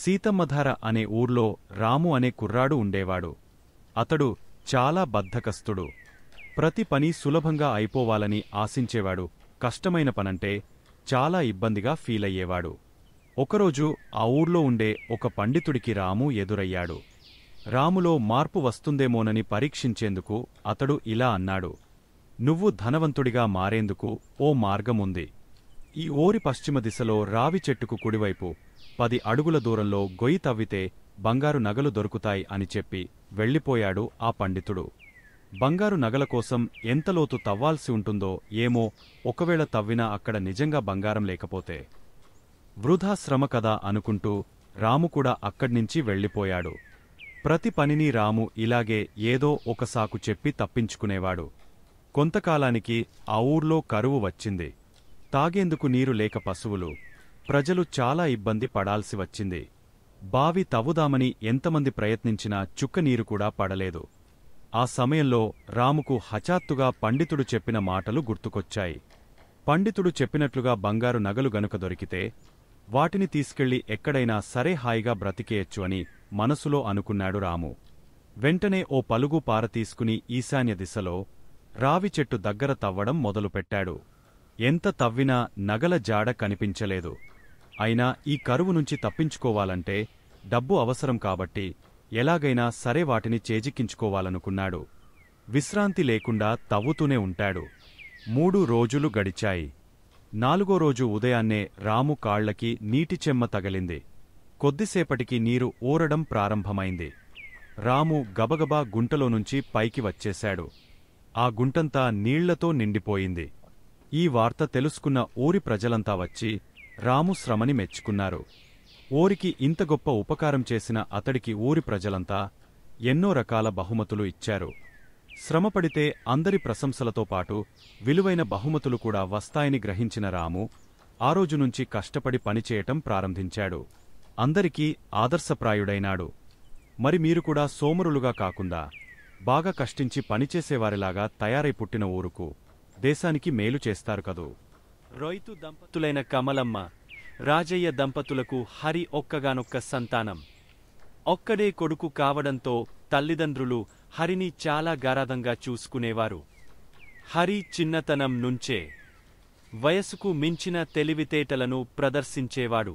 సీతమ్మధార అనే ఊర్లో రాము అనే కుర్రాడు ఉండేవాడు. అతడు చాలా బద్ధకస్తుడు. ప్రతి పని సులభంగా అయిపోవాలని ఆశించేవాడు. కష్టమైన పనంటే చాలా ఇబ్బందిగా ఫీలయ్యేవాడు. ఒకరోజు ఆ ఊర్లో ఉండే ఒక పండితుడికి రాము ఎదురయ్యాడు. రాములో మార్పు వస్తుందేమోనని పరీక్షించేందుకు అతడు ఇలా అన్నాడు: "నువ్వు ధనవంతుడిగా మారేందుకు ఓ మార్గముంది. ఈ ఊరి పశ్చిమ దిశలో రావి చెట్టుకు కుడివైపు 10 అడుగుల దూరంలో గొయ్యి తవ్వితే బంగారు నగలు దొరుకుతాయి" అని చెప్పి వెళ్ళిపోయాడు ఆ పండితుడు. బంగారు నగల కోసం ఎంత లోతు తవ్వాల్సి ఉంటుందో ఏమో, ఒకవేళ తవ్వినా అక్కడ నిజంగా బంగారం లేకపోతే వృధా శ్రమ కదా అనుకుంటూ రాము కూడా అక్కడ్నించి వెళ్ళిపోయాడు. ప్రతి పనిని రాము ఇలాగే ఏదో ఒక సాకు చెప్పి తప్పించుకునేవాడు. కొంతకాలానికి ఆ ఊర్లో కరువు వచ్చింది. తాగేందుకు నీరు లేక పశువులు, ప్రజలు చాలా ఇబ్బంది పడాల్సి వచ్చింది. బావి తవ్వుదామని ఎంతమంది ప్రయత్నించినా చుక్క నీరు కూడా పడలేదు. ఆ సమయంలో రాముకు హఠాత్తుగా పండితుడు చెప్పిన మాటలు గుర్తుకొచ్చాయి. పండితుడు చెప్పినట్లుగా బంగారు నగలు గనుక దొరికితే వాటిని తీసుకెళ్లి ఎక్కడైనా సరే హాయిగా బ్రతికేయచ్చు అని మనసులో అనుకున్నాడు రాము. వెంటనే ఓ పలుగు పార తీసుకుని ఈశాన్య దిశలో రావి చెట్టు దగ్గర తవ్వడం మొదలుపెట్టాడు. ఎంత తవ్వినా నగల జాడ కనిపించలేదు. అయినా ఈ కరువు నుంచి తప్పించుకోవాలంటే డబ్బు అవసరం కాబట్టి ఎలాగైనా సరే వాటిని చేజిక్కించుకోవాలనుకున్నాడు. విశ్రాంతి లేకుండా తవ్వుతూనే ఉంటాడు. 3 రోజులు గడిచాయి. 4వ రోజు ఉదయాన్నే రాము కాళ్లకి నీటి చెమ్మ తగిలింది. కొద్దిసేపటికి నీరు ఊరడం ప్రారంభమైంది. రాము గబగబా గుంటలోనుంచి పైకి వచ్చేశాడు. ఆ గుంటంతా నీళ్లతో నిండిపోయింది. ఈ వార్త తెలుసుకున్న ఊరి ప్రజలంతా వచ్చి రాము శ్రమని మెచ్చుకున్నారు. ఊరికి ఇంత గొప్ప ఉపకారం చేసిన అతడికి ఊరి ప్రజలంతా ఎన్నో రకాల బహుమతులు ఇచ్చారు. శ్రమపడితే అందరి ప్రశంసలతో పాటు విలువైన బహుమతులు కూడా వస్తాయని గ్రహించిన రాము ఆ రోజునుంచి కష్టపడి పనిచేయటం ప్రారంభించాడు. అందరికీ ఆదర్శప్రాయుడైనాడు. మరి మీరు కూడా సోమరులుగా కాకుండా బాగా కష్టించి పనిచేసేవారిలాగా తయారై పుట్టిన ఊరుకు, దేశానికి మేలు చేస్తారు కదూ. రైతు దంపతులైన కమలమ్మ, రాజయ్య దంపతులకు హరి ఒక్కగానొక్క సంతానం. ఒక్కడే కొడుకు కావడంతో తల్లిదండ్రులు హరిని చాలా గారాదంగా చూసుకునేవారు. హరి చిన్నతనం నుంచే వయసుకు మించిన తెలివితేటలను ప్రదర్శించేవాడు.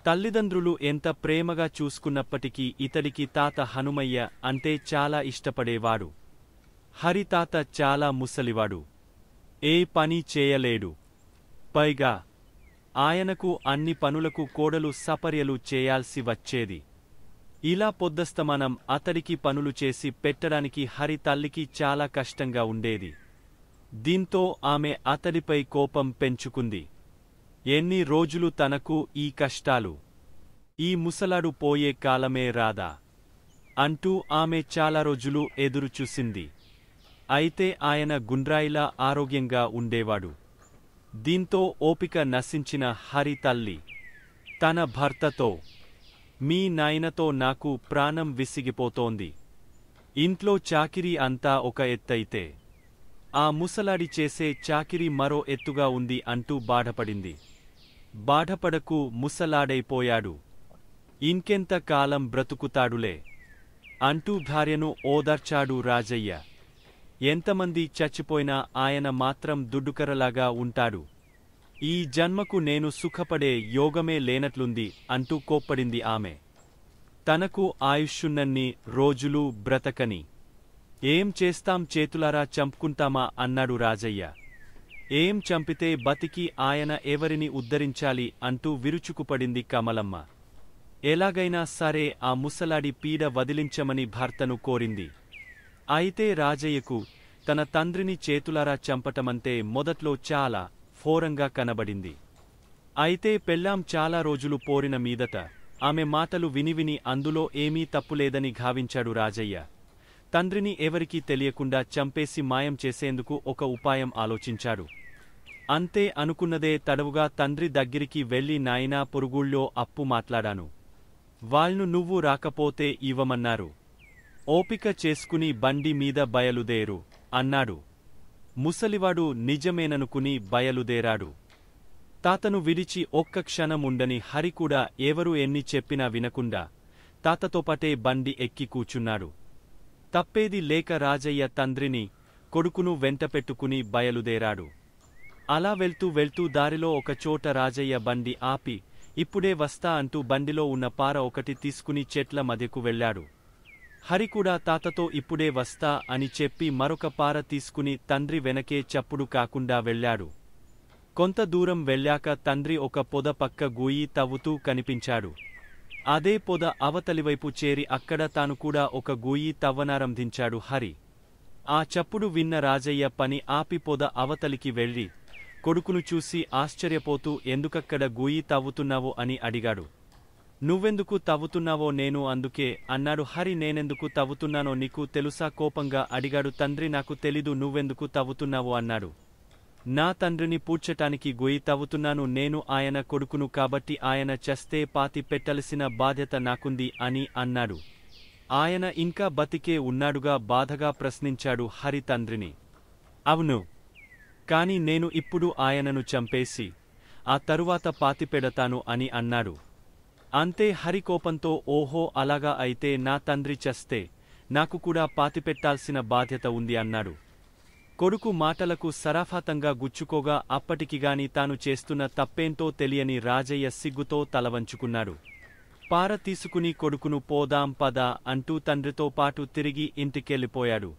తల్లిదండ్రులు ఎంత ప్రేమగా చూసుకున్నప్పటికీ ఇతడికి తాత హనుమయ్య అంటే చాలా ఇష్టపడేవాడు. హరి తాత చాలా ముసలివాడు. ఏ పని చేయలేడు. పైగా ఆయనకు అన్ని పనులకు కోడలు సపర్యలు చేయాల్సి వచ్చేది. ఇలా పొద్దస్తమానం అతడికి పనులు చేసి పెట్టడానికి హరి తల్లికి చాలా కష్టంగా ఉండేది. దీంతో ఆమె అతడిపై కోపం పెంచుకుంది. ఎన్ని రోజులు తనకు ఈ కష్టాలు, ఈ ముసలాడు పోయే కాలమే రాదా అంటూ ఆమె చాలా రోజులు ఎదురుచూసింది. అయితే ఆయన గుండ్రాయిలా ఆరోగ్యంగా ఉండేవాడు. దీంతో ఓపిక నశించిన హరి తల్లి తన భర్తతో, "మీ నాయనతో నాకు ప్రాణం విసిగిపోతోంది. ఇంట్లో చాకిరీ అంతా ఒక ఎత్తైతే ఆ ముసలాడి చేసే చాకిరీ మరో ఎత్తుగా ఉంది" అంటూ బాధపడింది. "బాధపడకు, ముసలాడైపోయాడు. ఇంకెంత కాలం బ్రతుకుతాడులే" అంటూ భార్యను ఓదార్చాడు రాజయ్య. ఎంతమంది చచ్చిపోయినా ఆయన మాత్రం దుడ్డుకర్రలాగా ఉంటాడు. ఈ జన్మకు నేను సుఖపడే యోగమే లేనట్లుంది అంటూ కోప్పడింది ఆమె. తనకు ఆయుష్యున్నన్ని రోజులు బ్రతకని ఏం చేస్తాం, చేతులారా చంపుకుంటామా అన్నాడు రాజయ్య. ఏం చంపితే బతికి ఆయన ఎవరిని ఉద్ధరించాలి అంటూ విరుచుకుపడింది కమలమ్మ. ఎలాగైనా సరే ఆ ముసలాడి పీడ వదిలించమని భర్తను కోరింది. అయితే రాజయ్యకు తన తండ్రిని చేతులారా చంపటమంటే మొదట్లో చాలా ఘోరంగా కనబడింది. అయితే పెళ్ళాం చాలా రోజులు పోరిన మీదట ఆమె మాటలు విని అందులో ఏమీ తప్పులేదని భావించాడు రాజయ్య. తండ్రిని ఎవరికీ తెలియకుండా చంపేసి మాయం చేసేందుకు ఒక ఉపాయం ఆలోచించాడు. అంతే అనుకున్నదే తడవుగా తండ్రి దగ్గరికి వెళ్లి, "నాయనా, పొరుగుళ్ళో అప్పు మాట్లాడాను. వాళ్లు నువ్వు రాకపోతే ఇవ్వమన్నారు. ఓపిక చేసుకుని బండి మీద బయలుదేరు" అన్నాడు. ముసలివాడు నిజమేననుకుని బయలుదేరాడు. తాతను విడిచి ఒక్క క్షణం ఉండని హరి కూడా ఎవరు ఎన్ని చెప్పినా వినకుండా తాతతోపాటే బండి ఎక్కి కూచున్నాడు. తప్పేది లేక రాజయ్య తండ్రిని, కొడుకును వెంటపెట్టుకుని బయలుదేరాడు. అలా వెళ్తూ దారిలో ఒకచోట రాజయ్య బండి ఆపి, ఇప్పుడే వస్తా అంటూ బండిలో ఉన్న పార ఒకటి తీసుకుని చెట్ల మధ్యకు వెళ్లాడు. హరి కూడా తాతతో ఇప్పుడే వస్తా అని చెప్పి మరొక పార తీసుకుని తండ్రి వెనకే చప్పుడు కాకుండా వెళ్లాడు. కొంత దూరం వెళ్ళాక తండ్రి ఒక పొద పక్క గూయి తవ్వుతూ కనిపించాడు. అదే పొద అవతలివైపు చేరి అక్కడ తాను కూడా ఒక గూయి తవ్వనారంభించాడు హరి. ఆ చప్పుడు విన్న రాజయ్య పని ఆపి పొద అవతలికి వెళ్లి కొడుకును చూసి ఆశ్చర్యపోతూ ఎందుకక్కడ గూయి తవ్వుతున్నావో అని అడిగాడు. నువ్వెందుకు తవ్వుతున్నావో నేను అందుకే అన్నాడు హరి. నేనెందుకు తవ్వుతున్నానో నీకు తెలుసా కోపంగా అడిగాడు తండ్రి. నాకు తెలీదు, నువ్వెందుకు తవ్వుతున్నావో అన్నాడు. నా తండ్రిని పూడ్చటానికి గొయ్యి తవ్వుతున్నాను. నేను ఆయన కొడుకును కాబట్టి ఆయన చస్తే పాతి పెట్టాల్సిన బాధ్యత నాకుంది అని అన్నాడు. ఆయన ఇంకా బతికే ఉన్నాడుగా బాధగా ప్రశ్నించాడు హరి తండ్రిని. అవును, కాని నేను ఇప్పుడు ఆయనను చంపేసి ఆ తరువాత పాతిపెడతాను అని అన్నాడు. అంతే హరి కోపంతో, ఓహో అలాగా అయితే నా తండ్రి చస్తే నాకు కూడా పాతిపెట్టాల్సిన బాధ్యత ఉంది అన్నాడు. కొడుకు మాటలకు సరాఫాతంగా గుచ్చుకోగా అప్పటికిగాని తాను చేస్తున్న తప్పేంటో తెలియని రాజయ్య సిగ్గుతో తలవంచుకున్నాడు. పార తీసుకుని కొడుకును పోదాం పద అంటూ తండ్రితో పాటు తిరిగి ఇంటికెళ్ళిపోయాడు.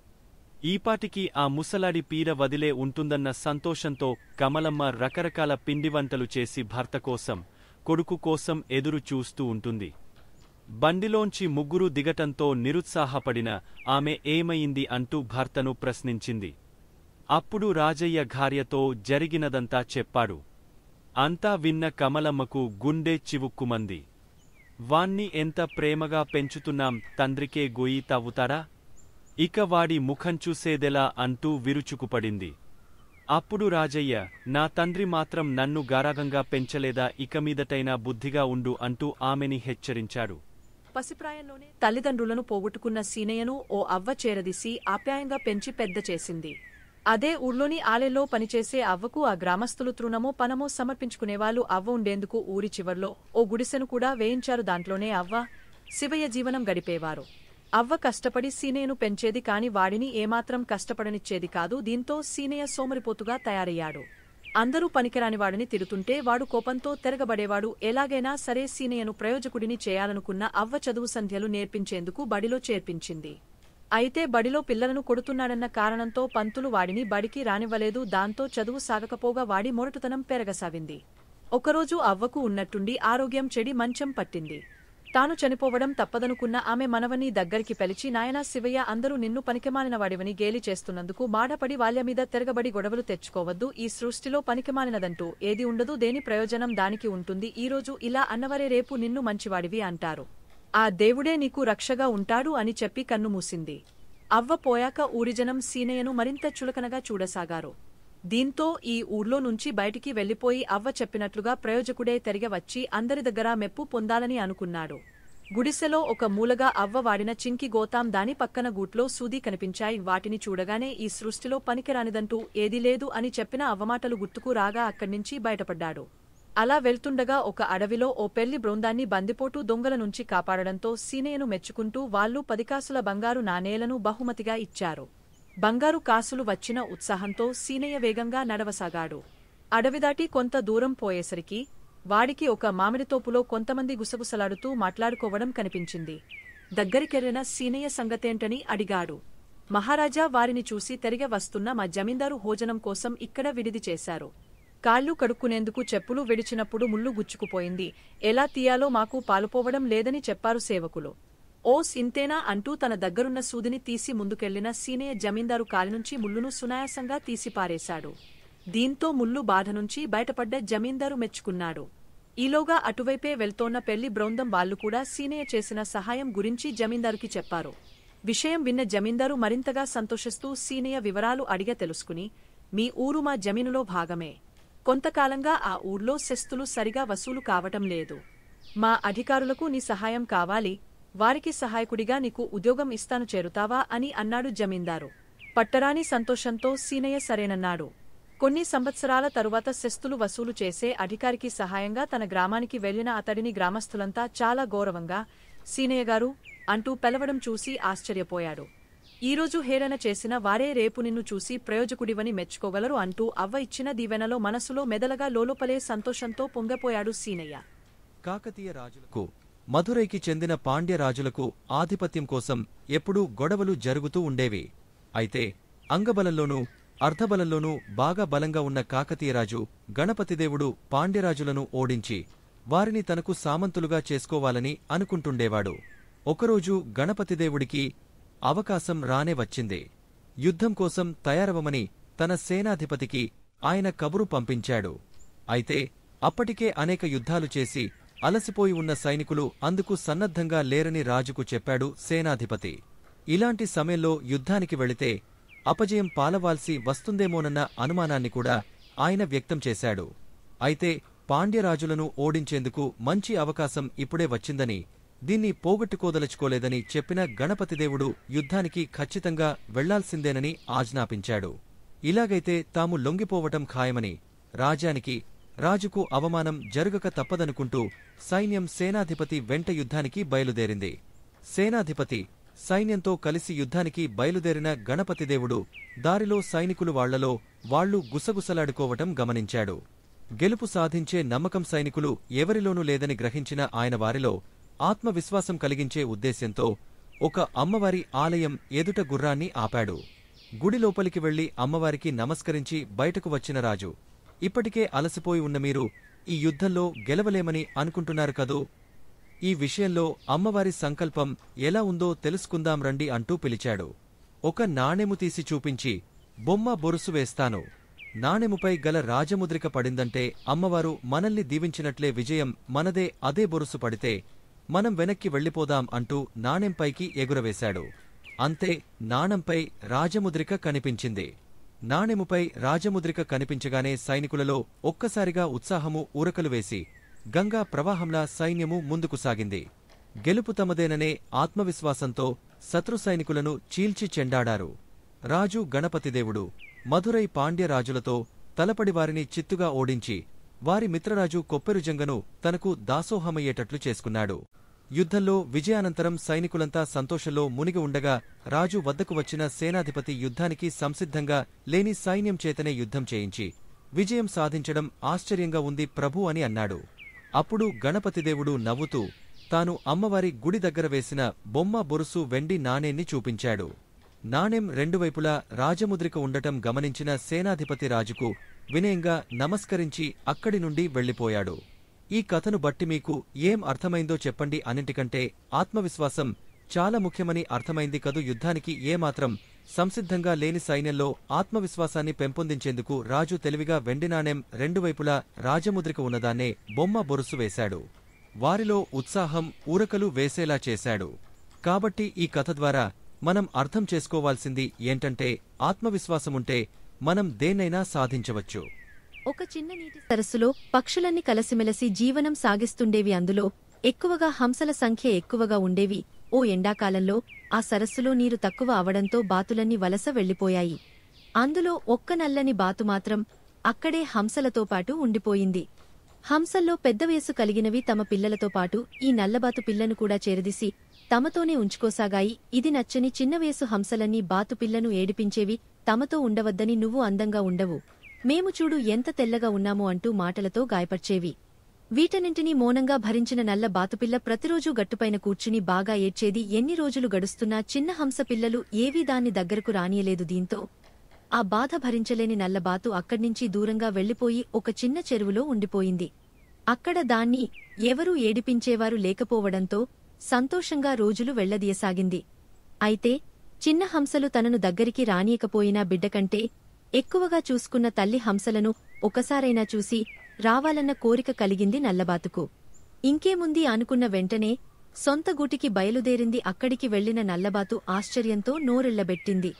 ఈపాటికి ఆ ముసలాడి పీడ వదిలే ఉంటుందన్న సంతోషంతో కమలమ్మ రకరకాల పిండివంటలు చేసి భర్త కోసం, కొడుకు కోసం ఎదురు చూస్తూ ఉంటుంది. బండిలోంచి ముగ్గురు దిగటంతో నిరుత్సాహపడిన ఆమె ఏమయింది అంటూ భర్తను ప్రశ్నించింది. అప్పుడు రాజయ్య భార్యతో జరిగినదంతా చెప్పాడు. అంతా విన్న కమలమ్మకు గుండె చివుక్కుమంది. వాణ్ణి ఎంత ప్రేమగా పెంచుతున్నాం, తండ్రికే గొయ్యి తవ్వుతాడా? ఇక వాడి ముఖం చూసేదెలా అంటూ విరుచుకుపడింది. అప్పుడు రాజయ్య, నా తండ్రి మాత్రం నన్ను గారాగంగా పెంచలేదా, ఇక మీదటైనా బుద్ధిగా ఉండు అంటూ ఆమెని హెచ్చరించాడు. పసిప్రాయంలోనే తల్లిదండ్రులను పోగొట్టుకున్న సీనయ్యను ఓ అవ్వ చేరదీసి ఆప్యాయంగా పెంచి పెద్ద చేసింది. అదే ఊర్లోని ఆలెల్లో పనిచేసే అవ్వకు ఆ గ్రామస్తులు తృణమో పనమో సమర్పించుకునేవాళ్లు. అవ్వ ఉండేందుకు ఊరి చివర్లో ఓ గుడిసెను కూడా వేయించారు. దాంట్లోనే అవ్వ, శివయ్య జీవనం గడిపేవారు. అవ్వ కష్టపడి సీనయ్యను పెంచేది కాని వాడిని ఏమాత్రం కష్టపడనిచ్చేది కాదు. దీంతో సీనయ్య సోమరిపోతుగా తయారయ్యాడు. అందరూ పనికిరానివాడిని తిడుతుంటే వాడు కోపంతో తిరగబడేవాడు. ఎలాగైనా సరే సీనయ్యను ప్రయోజకుడిని చేయాలనుకున్న అవ్వ చదువు సంధ్యలు నేర్పించేందుకు బడిలో చేర్పించింది. అయితే బడిలో పిల్లలను కొడుతున్నాడన్న కారణంతో పంతులు వాడిని బడికి రానివ్వలేదు. దాంతో చదువు సాగకపోగా వాడి మొరటుతనం పెరగసాగింది. ఒకరోజు అవ్వకు ఉన్నట్టుండి ఆరోగ్యం చెడి మంచం పట్టింది. తాను చనిపోవడం తప్పదనుకున్న ఆమె మనవని దగ్గరికి పిలిచి, నాయనా శివయ్య, అందరూ నిన్ను పనికిమాలినవాడివని గేలి చేస్తున్నందుకు బాధపడి వాళ్లమీద తిరగబడి గొడవలు తెచ్చుకోవద్దు. ఈ సృష్టిలో పనికిమాలినదంటూ ఏది ఉండదు. దేని ప్రయోజనం దానికి ఉంటుంది. ఈరోజు ఇలా అన్నవరే రేపు నిన్ను మంచివాడివి అంటారు. ఆ దేవుడే నీకు రక్షగా ఉంటాడు అని చెప్పి కన్ను మూసింది. అవ్వ పోయాక ఊరిజనం సీనయ్యను మరింత చులకనగా చూడసాగారు. దీంతో ఈ ఊర్లో నుంచి బయటికి వెళ్లిపోయి అవ్వ చెప్పినట్లుగా ప్రయోజకుడే తిరిగి వచ్చి అందరి దగ్గర మెప్పు పొందాలని అనుకున్నాడు. గుడిసెలో ఒక మూలగా అవ్వ వాడిన చింకి గోతాం, దాని పక్కన గూట్లో సూది కనిపించాయి. వాటిని చూడగానే ఈ సృష్టిలో పనికిరానిదంటూ ఏదీ లేదు అని చెప్పిన అవ్వమాటలు గుర్తుకు రాగా అక్కడ్నించి బయటపడ్డాడు. అలా వెళ్తుండగా ఒక అడవిలో ఓ పెళ్లి బృందాన్ని బందిపోటు దొంగల నుంచి కాపాడడంతో సీనయ్యను మెచ్చుకుంటూ వాళ్లు 10 కాసుల బంగారు నాణేలను బహుమతిగా ఇచ్చారు. బంగారు కాసులు వచ్చిన ఉత్సాహంతో సీనయ్య వేగంగా నడవసాగాడు. అడవిదాటి కొంత దూరం పోయేసరికి వాడికి ఒక మామిడితోపులో కొంతమంది గుసగుసలాడుతూ మాట్లాడుకోవడం కనిపించింది. దగ్గరికెళ్లిన సీనయ్య సంగతేంటని అడిగాడు. మహారాజా, వారిని చూసి తిరిగి వస్తున్న మా జమీందారు భోజనం కోసం ఇక్కడ విడిది చేశారు. కాళ్ళు కడుక్కునేందుకు చెప్పులు విడిచినప్పుడు ముళ్ళు గుచ్చుకుపోయింది. ఎలా తీయాలో మాకు పాలుపోవడం లేదని చెప్పారు సేవకులు. ఓస్ ఇంతేనా అంటూ తన దగ్గరున్న సూదిని తీసి ముందుకెళ్లిన సీనయ్య జమీందారు కాలినుంచి ముళ్ళును సునాయాసంగా తీసిపారేశాడు. దీంతో ముళ్ళు బాధ నుంచి బయటపడ్డ జమీందారు మెచ్చుకున్నాడు. ఈలోగా అటువైపే వెళ్తోన్న పెళ్లి బృందం వాళ్లు కూడా సీనయ్య చేసిన సహాయం గురించి జమీందారుకి చెప్పారు. విషయం విన్న జమీందారు మరింతగా సంతోషిస్తూ సీనయ్య వివరాలు అడిగ తెలుసుకుని, మీ ఊరు మా జమీనులో భాగమే. కొంతకాలంగా ఆ ఊర్లో శస్తులు సరిగా వసూలు కావటం లేదు. మా అధికారులకు నీ సహాయం కావాలి. వారికి సహాయకుడిగా నీకు ఉద్యోగం ఇస్తాను, చేరుతావా అని అన్నాడు జమీందారు. పట్టరాని సంతోషంతో సీనయ్య సరేనన్నాడు. కొన్ని సంవత్సరాల తరువాత శిస్తులు వసూలు చేసే అధికారికి సహాయంగా తన గ్రామానికి వెళ్లిన అతడిని గ్రామస్తులంతా చాలా గౌరవంగా సీనయ్యగారు అంటూ పిలవడం చూసి ఆశ్చర్యపోయాడు. ఈరోజు హేళన చేసిన వారే రేపు నిన్ను చూసి ప్రయోజకుడివని మెచ్చుకోగలరు అంటూ అవ్వ ఇచ్చిన దీవెనలో మనసులో మెదలగా లోలోపలే సంతోషంతో పొంగపోయాడు సీనయ్య. కాకతీయ రాజులకు, మధురైకి చెందిన పాండ్య రాజులకు ఆధిపత్యం కోసం ఎప్పుడూ గొడవలు జరుగుతూ ఉండేవి. అయితే అంగబలంలోనూ అర్ధబలంలోనూ బాగా బలంగా ఉన్న కాకతీయరాజు గణపతిదేవుడు పాండ్యరాజులను ఓడించి వారిని తనకు సామంతులుగా చేసుకోవాలని అనుకుంటుండేవాడు. ఒకరోజు గణపతిదేవుడికి అవకాశం రానే వచ్చింది. యుద్ధం కోసం తయారవమని తన సేనాధిపతికి ఆయన కబురు పంపించాడు. అయితే అప్పటికే అనేక యుద్ధాలు చేసి అలసిపోయి ఉన్న సైనికులు అందుకు సన్నద్ధంగా లేరని రాజుకు చెప్పాడు సేనాధిపతి. ఇలాంటి సమయంలో యుద్ధానికి వెళితే అపజయం పాలవాల్సి వస్తుందేమోనన్న అనుమానాన్ని కూడా ఆయన వ్యక్తం చేశాడు. అయితే పాండ్యరాజులను ఓడించేందుకు మంచి అవకాశం ఇప్పుడే వచ్చిందని, దీన్ని పోగొట్టుకోదలుచుకోలేదని చెప్పిన గణపతిదేవుడు యుద్ధానికి ఖచ్చితంగా వెళ్లాల్సిందేనని ఆజ్ఞాపించాడు. ఇలాగైతే తాము లొంగిపోవటం ఖాయమని, రాజుకు అవమానం జరగక తప్పదనుకుంటూ సైన్యం సేనాధిపతి వెంట యుద్ధానికి బయలుదేరింది. సేనాధిపతి సైన్యంతో కలిసి యుద్ధానికి బయలుదేరిన గణపతిదేవుడు దారిలో సైనికులు వాళ్లు గుసగుసలాడుకోవటం గమనించాడు. గెలుపు సాధించే నమ్మకం సైనికులు ఎవరిలోనూ లేదని గ్రహించిన ఆయన వారిలో ఆత్మవిశ్వాసం కలిగించే ఉద్దేశ్యంతో ఒక అమ్మవారి ఆలయం ఎదుట గుర్రాన్ని ఆపాడు. గుడి లోపలికి వెళ్లి అమ్మవారికి నమస్కరించి బయటకు వచ్చిన రాజు, ఇప్పటికే అలసిపోయి ఉన్న మీరు ఈ యుద్ధంలో గెలవలేమని అనుకుంటున్నారు కదూ, ఈ విషయంలో అమ్మవారి సంకల్పం ఎలా ఉందో తెలుసుకుందాం రండి అంటూ పిలిచాడు. ఒక నాణెము తీసి చూపించి, బొమ్మ బొరుసు వేస్తాను, నాణెముపై గల రాజముద్రిక పడిందంటే అమ్మవారు మనల్ని దీవించినట్లే, విజయం మనదే, అదే బొరుసు పడితే మనం వెనక్కి వెళ్లిపోదాం అంటూ నాణెంపైకి ఎగురవేశాడు. అంతే, నాణంపై రాజముద్రిక కనిపించింది. నాణెముపై రాజముద్రిక కనిపించగానే సైనికులలో ఒక్కసారిగా ఉత్సాహము ఉరకలు వేసి గంగా ప్రవాహంలా సైన్యము ముందుకు సాగింది. గెలుపు తమదేననే ఆత్మవిశ్వాసంతో శత్రు సైనికులను చీల్చి చెండాడారు. రాజు గణపతిదేవుడు మధురై పాండ్యరాజులతో తలపడి వారిని చిత్తుగా ఓడించి వారి మిత్రరాజు కొప్పెరుజంగను తనకు దాసోహమయ్యేటట్లు చేసుకున్నాడు. యుద్ధంలో విజయానంతరం సైనికులంతా సంతోషంలో మునిగి ఉండగా రాజు వద్దకు వచ్చిన సేనాధిపతి యుద్ధానికి సంసిద్ధంగా లేని సైన్యం చేతనే యుద్ధం చేయించి విజయం సాధించడం ఆశ్చర్యంగా ఉంది ప్రభూ అని అన్నాడు. అప్పుడు గణపతిదేవుడు నవ్వుతూ తాను అమ్మవారి గుడి దగ్గర వేసిన బొమ్మ బొరుసు వెండి నాణేన్ని చూపించాడు. నాణెం రెండు వైపులా రాజముద్రిక ఉండటం గమనించిన సేనాధిపతి రాజుకు వినయంగా నమస్కరించి అక్కడి నుండి వెళ్లిపోయాడు. ఈ కథను బట్టి మీకు ఏం అర్థమైందో చెప్పండి. అన్నింటికంటే ఆత్మవిశ్వాసం చాలా ముఖ్యమని అర్థమైంది కదూ. యుద్ధానికి ఏమాత్రం సంసిద్ధంగా లేని సైన్యంలో ఆత్మవిశ్వాసాన్ని పెంపొందించేందుకు రాజు తెలివిగా వెండి నాణెం రెండు వైపులా రాజముద్రిక ఉన్నదాన్నే బొమ్మ బొరుసు వేశాడు. వారిలో ఉత్సాహం ఊరకలు వేసేలా చేశాడు. కాబట్టి ఈ కథ ద్వారా మనం అర్థం చేసుకోవాల్సింది ఏంటంటే, ఆత్మవిశ్వాసముంటే మనం దేన్నైనా సాధించవచ్చు. ఒక చిన్న నీటి సరస్సులో పక్షులన్నీ కలసిమెలసి జీవనం సాగిస్తుండేవి. అందులో ఎక్కువగా హంసల సంఖ్య ఎక్కువగా ఉండేవి. ఓ ఎండాకాలంలో ఆ సరస్సులో నీరు తక్కువ అవడంతో బాతులన్నీ వలస వెళ్లిపోయాయి. అందులో ఒక్క నల్లని బాతు మాత్రం అక్కడే హంసలతో పాటు ఉండిపోయింది. హంసల్లో పెద్ద వయసు కలిగినవి తమ పిల్లలతో పాటు ఈ నల్లబాతు పిల్లను కూడా చేరదీసి తమతోనే ఉంచుకోసాగాయి. ఇది నచ్చని చిన్న వయసు హంసలన్నీ బాతు పిల్లను ఏడిపించేవి. తమతో ఉండవద్దని, నువ్వు అందంగా ఉండవు, మేము చూడు ఎంత తెల్లగా ఉన్నామో అంటూ మాటలతో గాయపర్చేవి. వీటన్నింటినీ మౌనంగా భరించిన నల్ల బాతుపిల్ల ప్రతిరోజూ గట్టుపైన కూర్చుని బాగా ఏడ్చేది. ఎన్ని రోజులు గడుస్తున్నా చిన్న హంస పిల్లలు ఏవీ దాన్ని దగ్గరకు రానియలేదు. దీంతో ఆ బాధ భరించలేని నల్లబాతు అక్కడ్నించి దూరంగా వెళ్లిపోయి ఒక చిన్న చెరువులో ఉండిపోయింది. అక్కడ దాన్ని ఎవరూ ఏడిపించేవారు లేకపోవడంతో సంతోషంగా రోజులు వెళ్లదీయసాగింది. అయితే చిన్న హంసలు తనను దగ్గరికి రానియకపోయినా బిడ్డకంటే ఎక్కువగా చూసుకున్న తల్లి హంసలను ఒకసారైనా చూసి రావాలన్న కోరిక కలిగింది నల్లబాతుకు. ఇంకేముంది అనుకున్న వెంటనే సొంత గూటికి బయలుదేరింది. అక్కడికి వెళ్లిన నల్లబాతు ఆశ్చర్యంతో నోరెళ్లబెట్టింది.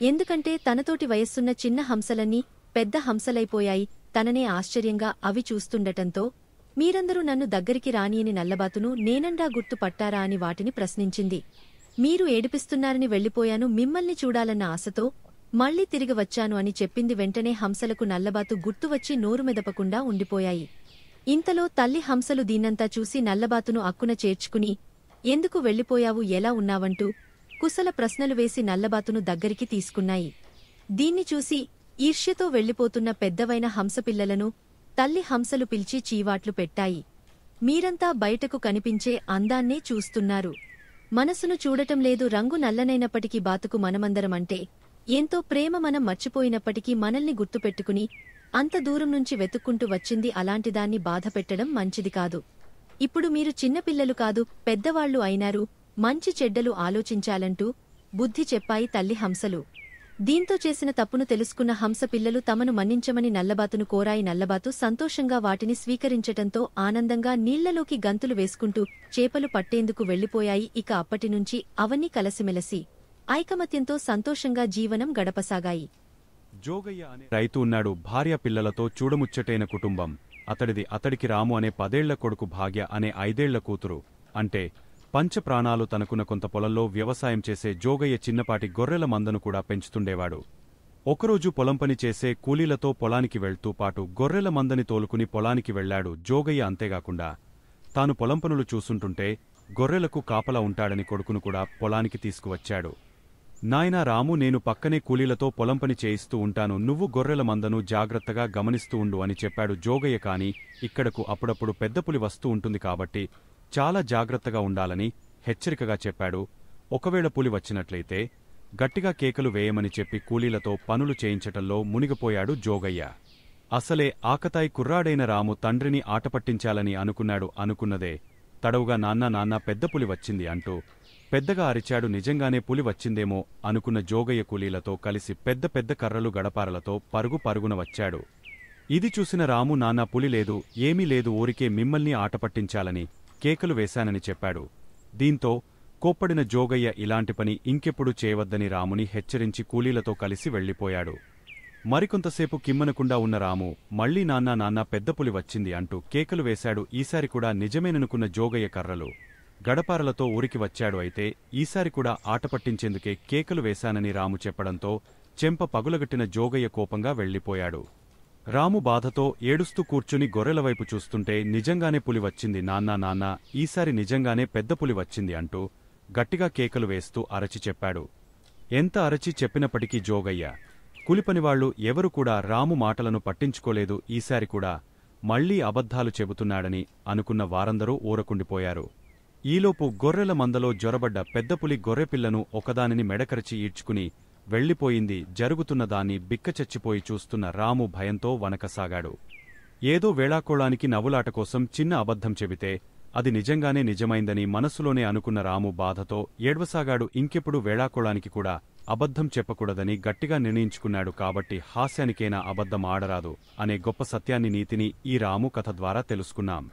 ఎందుకంటే తనతోటి వయస్సున్న చిన్న హంసలన్నీ పెద్ద హంసలైపోయాయి. తననే ఆశ్చర్యంగా అవి చూస్తుండటంతో, మీరందరూ నన్ను దగ్గరికి రానియని నల్లబాతును నేనండా గుర్తు పట్టారా అని వాటిని ప్రశ్నించింది. మీరు ఏడిపిస్తున్నారని వెళ్లిపోయాను, మిమ్మల్ని చూడాలన్న ఆశతో మళ్ళీ తిరిగి వచ్చాను అని చెప్పింది. వెంటనే హంసలకు నల్లబాతు గుర్తువచ్చి నోరు మెదపకుండా ఉండిపోయాయి. ఇంతలో తల్లి హంసలు దీన్నంతా చూసి నల్లబాతును అక్కున చేర్చుకుని, ఎందుకు వెళ్ళిపోయావు, ఎలా ఉన్నావంటూ కుశల ప్రశ్నలు వేసి నల్లబాతును దగ్గరికి తీసుకున్నాయి. దీన్ని చూసి ఈర్ష్యతో వెళ్ళిపోతున్న పెద్దవైన హంసపిల్లలను తల్లి హంసలు పిలిచి చీవాట్లు పెట్టాయి. మీరంతా బయటకు కనిపించే అందాన్నే చూస్తున్నారు, మనసును చూడటం లేదు. రంగు నల్లనైనప్పటికీ బాతుకు మనమందరమంటే ఎంతో ప్రేమ. మనం మర్చిపోయినప్పటికీ మనల్ని గుర్తుపెట్టుకుని అంత దూరం నుంచి వెతుక్కుంటూ వచ్చింది. అలాంటిదాన్ని బాధపెట్టడం మంచిది కాదు. ఇప్పుడు మీరు చిన్నపిల్లలు కాదు, పెద్దవాళ్లు అయినారు, మంచి చెడ్డలు ఆలోచించాలంటూ బుద్ధి చెప్పాయి తల్లి హంసలు. దీంతో చేసిన తప్పును తెలుసుకున్న హంస పిల్లలు తమను మన్నించమని నల్లబాతును కోరాయి. నల్లబాతు సంతోషంగా వాటిని స్వీకరించటంతో ఆనందంగా నీళ్లలోకి గంతులు వేసుకుంటూ చేపలు పట్టేందుకు వెళ్లిపోయాయి. ఇక అప్పటినుంచి అవన్నీ కలసిమెలసి ఐకమత్యంతో సంతోషంగా జీవనం గడపసాగాయి. జోగయ్య అనే రైతు ఉన్నాడు. భార్య పిల్లలతో చూడముచ్చటైన కుటుంబం అతడిది. అతడికి రాము అనే 10 ఏళ్ల కొడుకు, భాగ్య అనే 5 ఏళ్ల కూతురు. అంటే పంచప్రాణాలు తనకున్న కొంత పొలంలో వ్యవసాయం చేసే జోగయ్య చిన్నపాటి గొర్రెల మందను కూడా పెంచుతుండేవాడు. ఒకరోజు పొలం పని చేసే కూలీలతో పొలానికి వెళ్తూ పాటు గొర్రెల మందని తోలుకుని పొలానికి వెళ్లాడు జోగయ్య. అంతేగాకుండా తాను పొలం పనులు చూసుంటుంటే గొర్రెలకు కాపలా ఉంటాడని కొడుకును కూడా పొలానికి తీసుకువచ్చాడు. నాయనా రాము, నేను పక్కనే కూలీలతో పొలం పని చేయిస్తూ ఉంటాను, నువ్వు గొర్రెల మందను జాగ్రత్తగా గమనిస్తూ ఉండు అని చెప్పాడు జోగయ్య. కాని ఇక్కడకు అప్పుడప్పుడు పెద్ద పులి వస్తూ ఉంటుంది కాబట్టి చాలా జాగ్రత్తగా ఉండాలని హెచ్చరికగా చెప్పాడు. ఒకవేళ పులి వచ్చినట్లయితే గట్టిగా కేకలు వేయమని చెప్పి కూలీలతో పనులు చేయించటంలో మునిగిపోయాడు జోగయ్య. అసలే ఆకతాయి కుర్రాడైన రాము తండ్రిని ఆటపట్టించాలని అనుకున్నదే తడవుగా నాన్న పెద్ద పులి వచ్చింది అంటూ పెద్దగా అరిచాడు. నిజంగానే పులి వచ్చిందేమో అనుకున్న జోగయ్య కూలీలతో కలిసి పెద్ద పెద్ద కర్రలు గడపారలతో పరుగున వచ్చాడు. ఇది చూసిన రాము, నాన్న పులి లేదు, ఏమీ లేదు, ఊరికే మిమ్మల్ని ఆటపట్టించాలని కేకలు వేశానని చెప్పాడు. దీంతో కోప్పడిన జోగయ్య ఇలాంటి పని ఇంకెప్పుడు చేయవద్దని రాముని హెచ్చరించి కూలీలతో కలిసి వెళ్లిపోయాడు. మరికొంతసేపు కిమ్మనకుండా ఉన్న రాము మళ్లీ నాన్న పెద్ద పులి వచ్చింది అంటూ కేకలు వేశాడు. ఈసారి కూడా నిజమేననుకున్న జోగయ్య కర్రలు గడపారలతో ఊరికి వచ్చాడు. అయితే ఈసారి కూడా ఆటపట్టించేందుకే కేకలు వేశానని రాము చెప్పడంతో చెంప పగులగట్టిన జోగయ్య కోపంగా వెళ్లిపోయాడు. రాము బాధతో ఏడుస్తూ కూర్చుని గొర్రెలవైపు చూస్తుంటే నిజంగానే పులి వచ్చింది నాన్న, ఈసారి నిజంగానే పెద్ద పులి వచ్చింది అంటూ గట్టిగా కేకలు వేస్తూ అరచి చెప్పాడు. ఎంత అరచి చెప్పినప్పటికీ జోగయ్య కూలిపనివాళ్లు ఎవరు కూడా రాము మాటలను పట్టించుకోలేదు. ఈసారి కూడా మళ్లీ అబద్ధాలు చెబుతున్నాడని అనుకున్న వారందరూ ఊరకుండిపోయారు. ఈలోపు గొర్రెల మందలో జొరబడ్డ పెద్దపులి గొర్రెపిల్లను ఒకదానిని మెడకరచి ఈడ్చుకుని వెళ్లిపోయింది. జరుగుతున్నదాన్ని బిక్కచచ్చిపోయి చూస్తున్న రాము భయంతో వణకసాగాడు. ఏదో వేళాకోళానికి నవ్వులాట కోసం చిన్న అబద్ధం చెబితే అది నిజంగానే నిజమైందని మనసులోనే అనుకున్న రాము బాధతో ఏడ్వసాగాడు. ఇంకెప్పుడు వేళాకోళానికి కూడా అబద్ధం చెప్పకూడదని గట్టిగా నిర్ణయించుకున్నాడు. కాబట్టి హాస్యానికైనా అబద్ధం ఆడరాదు అనే గొప్ప సత్యాన్ని, నీతిని ఈ రాము కథ ద్వారా తెలుసుకున్నాం.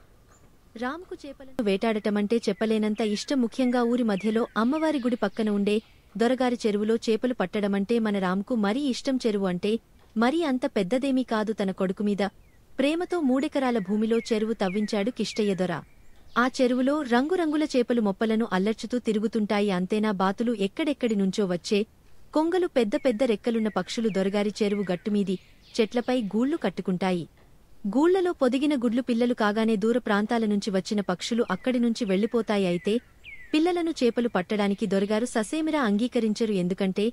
రాముకు చేపలను వేటాడటమంటే చెప్పలేనంత ఇష్టం. ముఖ్యంగా ఊరి మధ్యలో అమ్మవారి గుడి పక్కన ఉండే దొరగారి చెరువులో చేపలు పట్టడమంటే మన రాముకు మరీ ఇష్టం. చెరువు అంటే మరీ అంత పెద్దదేమీ కాదు. తన కొడుకుమీద ప్రేమతో 3 ఎకరాల భూమిలో చెరువు తవ్వించాడు కిష్టయ్య దొర. ఆ చెరువులో రంగురంగుల చేపలు మొప్పలను అల్లర్చుతూ తిరుగుతుంటాయి. అంతేనా, బాతులు ఎక్కడెక్కడి నుంచో వచ్చే కొంగలు, పెద్ద పెద్ద రెక్కలున్న పక్షులు దొరగారి చెరువు గట్టుమీది చెట్లపై గూళ్లు కట్టుకుంటాయి. గూళ్లలో పొదిగిన గుడ్లు పిల్లలు కాగానే దూర ప్రాంతాల నుంచి వచ్చిన పక్షులు అక్కడి నుంచి వెళ్లిపోతాయి. అయితే పిల్లలను చేపలు పట్టడానికి దొరగారు ససేమిరా అంగీకరించరు. ఎందుకంటే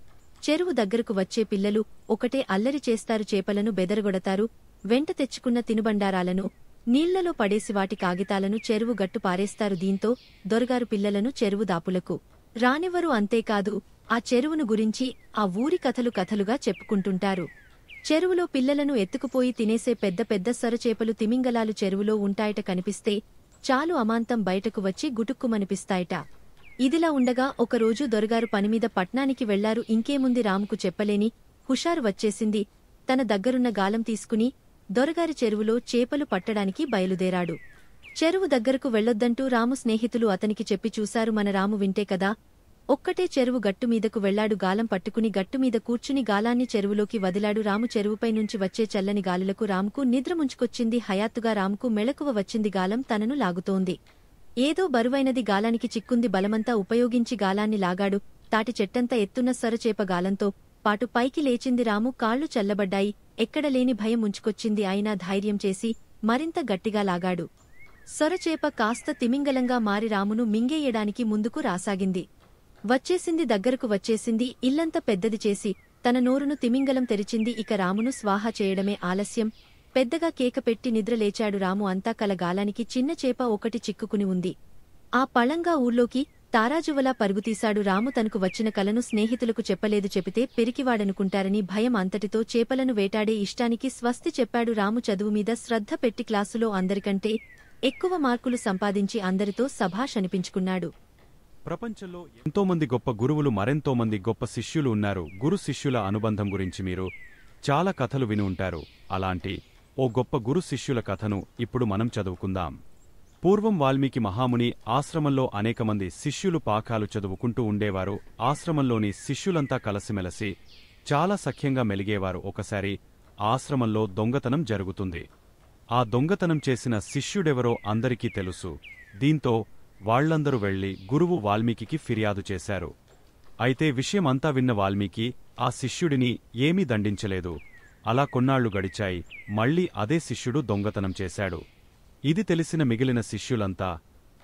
చెరువు దగ్గరకు వచ్చే పిల్లలు ఒకటే అల్లరి చేస్తారు, చేపలను బెదరగొడతారు. వెంట తెచ్చుకున్న తినుబండారాలను నీళ్లలో పడేసి వాటి కాగితాలను చెరువు గట్టు పారేస్తారు. దీంతో దొరగారు పిల్లలను చెరువు దాపులకు రానివ్వరు. అంతేకాదు, ఆ చెరువును గురించి ఆ ఊరి కథలుగా చెప్పుకుంటుంటారు. చెరువులో పిల్లలను ఎత్తుకుపోయి తినేసే పెద్ద పెద్ద సొరచేపలు, తిమింగలాలు చెరువులో ఉంటాయట. కనిపిస్తే చాలు అమాంతం బయటకు వచ్చి గుటుక్కుమనిపిస్తాయట. ఇదిలా ఉండగా ఒకరోజు దొరగారు పనిమీద పట్నానికి వెళ్లారు. ఇంకేముంది, రాముకు చెప్పలేని హుషారు వచ్చేసింది. తన దగ్గరున్న గాలం తీసుకుని దొరగారి చెరువులో చేపలు పట్టడానికి బయలుదేరాడు. చెరువు దగ్గరకు వెళ్లొద్దంటూ రాము స్నేహితులు అతనికి చెప్పి చూశారు. మన రాము వింటే కదా, ఒక్కటే చెరువు గట్టుమీదకు వెళ్లాడు. గాలం పట్టుకుని గట్టుమీద కూర్చుని గాలాన్ని చెరువులోకి వదిలాడు. రాము చెరువుపై నుంచి వచ్చే చల్లని గాలులకు రాముకు నిద్ర ముంచుకొచ్చింది. హయాత్తుగా రాముకు మెళకువ వచ్చింది. గాలం తనను లాగుతోంది. ఏదో బరువైనది గాలానికి చిక్కుంది. బలమంతా ఉపయోగించి గాలాన్ని లాగాడు. తాటి చెట్టంత ఎత్తున్న సొరచేప గాలంతో పాటు పైకి లేచింది. రాము కాళ్లు చల్లబడ్డాయి. ఎక్కడలేని భయం ఉంచుకొచ్చింది. అయినా ధైర్యం చేసి మరింత గట్టిగా లాగాడు. సొరచేప కాస్త తిమింగలంగా మారి రామును మింగేయడానికి ముందుకు రాసాగింది. వచ్చేసింది, దగ్గరకు వచ్చేసింది. ఇల్లంత పెద్దది చేసి తన నోరును తిమింగలం తెరిచింది. ఇక రామును స్వాహా చేయడమే ఆలస్యం. పెద్దగా కేకపెట్టి నిద్రలేచాడు రాము. అంతా కలగాలానికి చిన్న చేప ఒకటి చిక్కుకుని ఉంది. ఆ పళంగా ఊర్లోకి తారాజువలా పరుగుతీశాడు రాము. తనకు వచ్చిన కలను స్నేహితులకు చెప్పలేదు. చెబితే పెరికివాడనుకుంటారని భయం. అంతటితో చేపలను వేటాడే ఇష్టానికి స్వస్తి చెప్పాడు రాము. చదువు మీద శ్రద్ధ పెట్టి క్లాసులో అందరికంటే ఎక్కువ మార్కులు సంపాదించి అందరితో శభాష్ అనిపించుకున్నాడు. ప్రపంచంలో ఎంతోమంది గొప్ప గురువులు, మరెంతోమంది గొప్ప శిష్యులు ఉన్నారు. గురు శిష్యుల అనుబంధం గురించి మీరు చాలా కథలు విని ఉంటారు. అలాంటి ఓ గొప్ప గురు శిష్యుల కథను ఇప్పుడు మనం చదువుకుందాం. పూర్వం వాల్మీకి మహాముని ఆశ్రమంలో అనేకమంది శిష్యులు పాఠాలు చదువుకుంటూ ఉండేవారు. ఆశ్రమంలోని శిష్యులంతా కలసిమెలసి చాలా సఖ్యంగా మెలిగేవారు. ఒకసారి ఆశ్రమంలో దొంగతనం జరుగుతుంది. ఆ దొంగతనం చేసిన శిష్యుడెవరో అందరికీ తెలుసు. దీంతో వాళ్లందరూ వెళ్లి గురువు వాల్మీకి ఫిర్యాదు చేశారు. అయితే విషయమంతా విన్న వాల్మీకి ఆ శిష్యుడిని ఏమీ దండించలేదు. అలా కొన్నాళ్లు గడిచాయి. మళ్లీ అదే శిష్యుడు దొంగతనం చేశాడు. ఇది తెలిసిన మిగిలిన శిష్యులంతా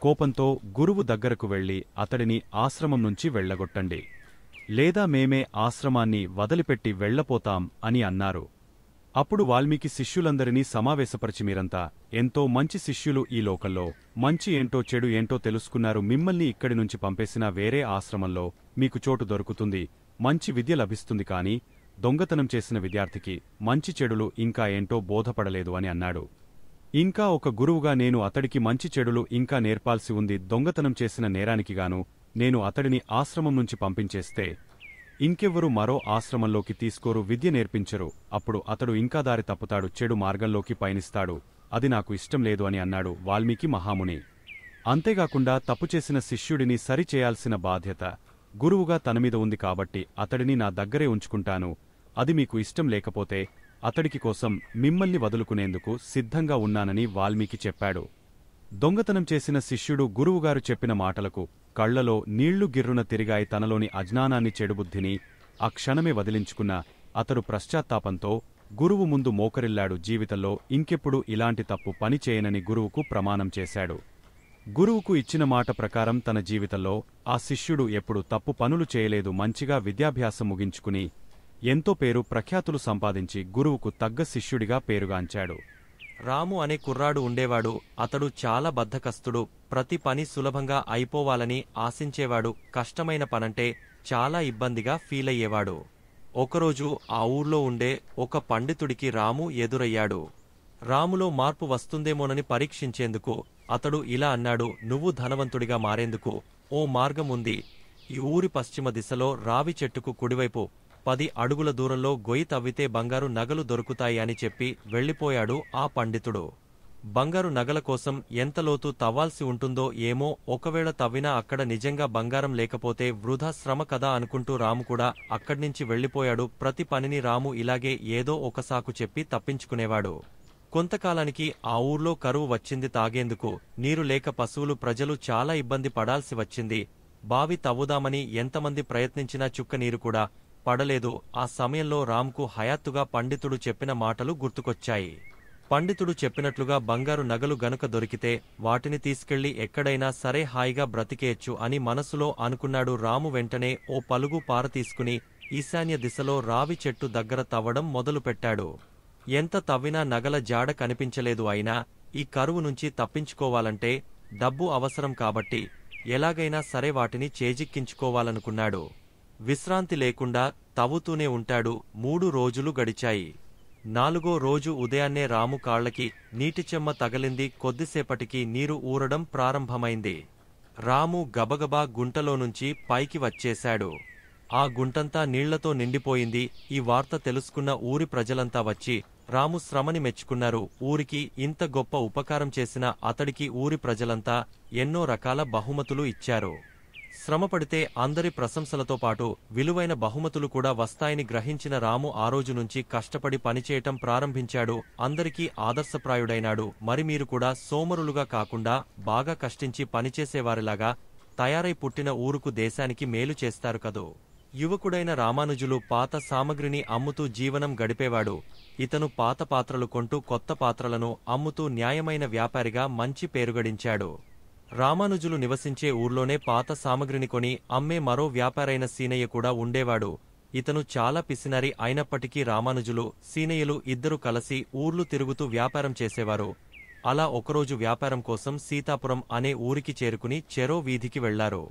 కోపంతో గురువు దగ్గరకు వెళ్లి అతడిని ఆశ్రమం నుంచి వెళ్లగొట్టండి, లేదా మేమే ఆశ్రమాన్ని వదిలిపెట్టి వెళ్లపోతాం అని అన్నారు. అప్పుడు వాల్మీకి శిష్యులందరినీ సమావేశపరిచి, మీరంతా ఎంతో మంచి శిష్యులు. ఈ లోకంలో మంచి ఏంటో చెడు ఏంటో తెలుసుకున్నారు. మిమ్మల్ని ఇక్కడి నుంచి పంపేసినా వేరే ఆశ్రమంలో మీకు చోటు దొరుకుతుంది, మంచి విద్య లభిస్తుంది. కాని దొంగతనం చేసిన విద్యార్థికి మంచి చెడులు ఇంకా ఏంటో బోధపడలేదు అని అన్నాడు. ఇంకా ఒక గురువుగా నేను అతడికి మంచి చెడులు ఇంకా నేర్పాల్సి ఉంది. దొంగతనం చేసిన నేరానికిగాను నేను అతడిని ఆశ్రమం నుంచి పంపించేస్తే ఇంకెవ్వరూ మరో ఆశ్రమంలోకి తీసుకోరు, విద్య నేర్పించరు. అప్పుడు అతడు ఇంకా దారి తప్పుతాడు, చెడు మార్గంలోకి పయనిస్తాడు. అది నాకు ఇష్టం లేదు అని అన్నాడు వాల్మీకి మహాముని. అంతేగాకుండా తప్పుచేసిన శిష్యుడిని సరిచేయాల్సిన బాధ్యత గురువుగా తనమీద ఉంది కాబట్టి అతడిని నా దగ్గరే ఉంచుకుంటాను. అది మీకు ఇష్టం లేకపోతే అతడికి కోసం మిమ్మల్ని వదులుకునేందుకు సిద్ధంగా ఉన్నానని వాల్మీకి చెప్పాడు. దొంగతనం చేసిన శిష్యుడు గురువుగారు చెప్పిన మాటలకు కళ్లలో నీళ్లు గిర్రున తిరిగాయి. తనలోని అజ్ఞానాన్ని, చెడుబుద్ధిని ఆ క్షణమే వదిలించుకున్న అతడు పశ్చాత్తాపంతో గురువు ముందు మోకరిల్లాడు. జీవితంలో ఇంకెప్పుడు ఇలాంటి తప్పు పని చేయనని గురువుకు ప్రమాణం చేశాడు. గురువుకు ఇచ్చిన మాట ప్రకారం తన జీవితంలో ఆ శిష్యుడు ఎప్పుడు తప్పు పనులు చేయలేదు. మంచిగా విద్యాభ్యాసం ముగించుకుని ఎంతో పేరు ప్రఖ్యాతులు సంపాదించి గురువుకు తగ్గ శిష్యుడిగా పేరుగాంచాడు. రాము అనే కుర్రాడు ఉండేవాడు. అతడు చాలా బద్ధకస్తుడు. ప్రతి పని సులభంగా అయిపోవాలని ఆశించేవాడు. కష్టమైన పనంటే చాలా ఇబ్బందిగా ఫీలయ్యేవాడు. ఒకరోజు ఆ ఊర్లో ఉండే ఒక పండితుడికి రాము ఎదురయ్యాడు. రాములో మార్పు వస్తుందేమోనని పరీక్షించేందుకు అతడు ఇలా అన్నాడు, నువ్వు ధనవంతుడిగా మారేందుకు ఓ మార్గం ఉంది. ఈ ఊరి పశ్చిమ దిశలో రావి చెట్టుకు కుడివైపు 10 అడుగుల దూరంలో గొయ్యి తవ్వితే బంగారు నగలు దొరుకుతాయి అని చెప్పి వెళ్లిపోయాడు ఆ పండితుడు. బంగారు నగల కోసం ఎంత లోతు తవ్వాల్సి ఉంటుందో ఏమో, ఒకవేళ తవ్వినా అక్కడ నిజంగా బంగారం లేకపోతే వృధా శ్రమ కదా అనుకుంటూ రాము కూడా అక్కడ్నించి వెళ్లిపోయాడు. ప్రతి పనిని రాము ఇలాగే ఏదో ఒక సాకు చెప్పి తప్పించుకునేవాడు. కొంతకాలానికి ఆ ఊర్లో కరువు వచ్చింది. తాగేందుకు నీరు లేక పశువులు, ప్రజలు చాలా ఇబ్బంది పడాల్సి వచ్చింది. బావి తవ్వుదామని ఎంతమంది ప్రయత్నించినా చుక్క నీరు కూడా పడలేదు. ఆ సమయంలో రామ్కు హయాత్తుగా పండితుడు చెప్పిన మాటలు గుర్తుకొచ్చాయి. పండితుడు చెప్పినట్లుగా బంగారు నగలు గనుక దొరికితే వాటిని తీసుకెళ్లి ఎక్కడైనా సరే హాయిగా బ్రతికేయచ్చు అని మనసులో అనుకున్నాడు. రాము వెంటనే ఓ పలుగు పార తీసుకుని ఈశాన్య దిశలో రావి చెట్టు దగ్గర తవ్వడం మొదలుపెట్టాడు. ఎంత తవ్వినా నగల జాడ కనిపించలేదు. అయినా ఈ కరువు నుంచి తప్పించుకోవాలంటే డబ్బు అవసరం కాబట్టి ఎలాగైనా సరే వాటిని చేజిక్కించుకోవాలనుకున్నాడు. విశ్రాంతి లేకుండా తవ్వుతూనే ఉంటాడు. 3 రోజులు గడిచాయి. 4వ రోజు ఉదయాన్నే రాము కాళ్లకి నీటిచెమ్మ తగలింది. కొద్దిసేపటికి నీరు ఊరడం ప్రారంభమైంది. రాము గబగబా గుంటలోనుంచి పైకి వచ్చేశాడు. ఆ గుంటంతా నీళ్లతో నిండిపోయింది. ఈ వార్త తెలుసుకున్న ఊరి ప్రజలంతా వచ్చి రాము శ్రమని మెచ్చుకున్నారు. ఊరికి ఇంత గొప్ప ఉపకారం చేసిన అతడికి ఊరి ప్రజలంతా ఎన్నో రకాల బహుమతులు ఇచ్చారు. శ్రమపడితే అందరి ప్రశంసలతో పాటు విలువైన బహుమతులు కూడా వస్తాయని గ్రహించిన రాము ఆ రోజు నుంచి కష్టపడి పనిచేయటం ప్రారంభించాడు. అందరికీ ఆదర్శప్రాయుడైనాడు. మరి మీరు కూడా సోమరులుగా కాకుండా బాగా కష్టించి పనిచేసేవారిలాగా తయారై పుట్టిన ఊరుకు, దేశానికి మేలు చేస్తారు కదూ. యువకుడైన రామానుజులు పాత సామగ్రిని అమ్ముతూ జీవనం గడిపేవాడు. ఇతను పాత పాత్రలు కొంటూ కొత్త పాత్రలను అమ్ముతూ న్యాయమైన వ్యాపారిగా మంచి పేరుగడించాడు. రామానుజులు నివసించే ఊర్లోనే పాత సామగ్రిని కొని అమ్మే మరో వ్యాపారైన సీనయ్య కూడా ఉండేవాడు. ఇతను చాలా పిసినరి అయినప్పటికీ రామానుజులు, సీనయ్యలు ఇద్దరు కలిసి ఊర్లు తిరుగుతూ వ్యాపారం చేసేవారు. అలా ఒకరోజు వ్యాపారం కోసం సీతాపురం అనే ఊరికి చేరుకుని చెరో వీధికి వెళ్లారు.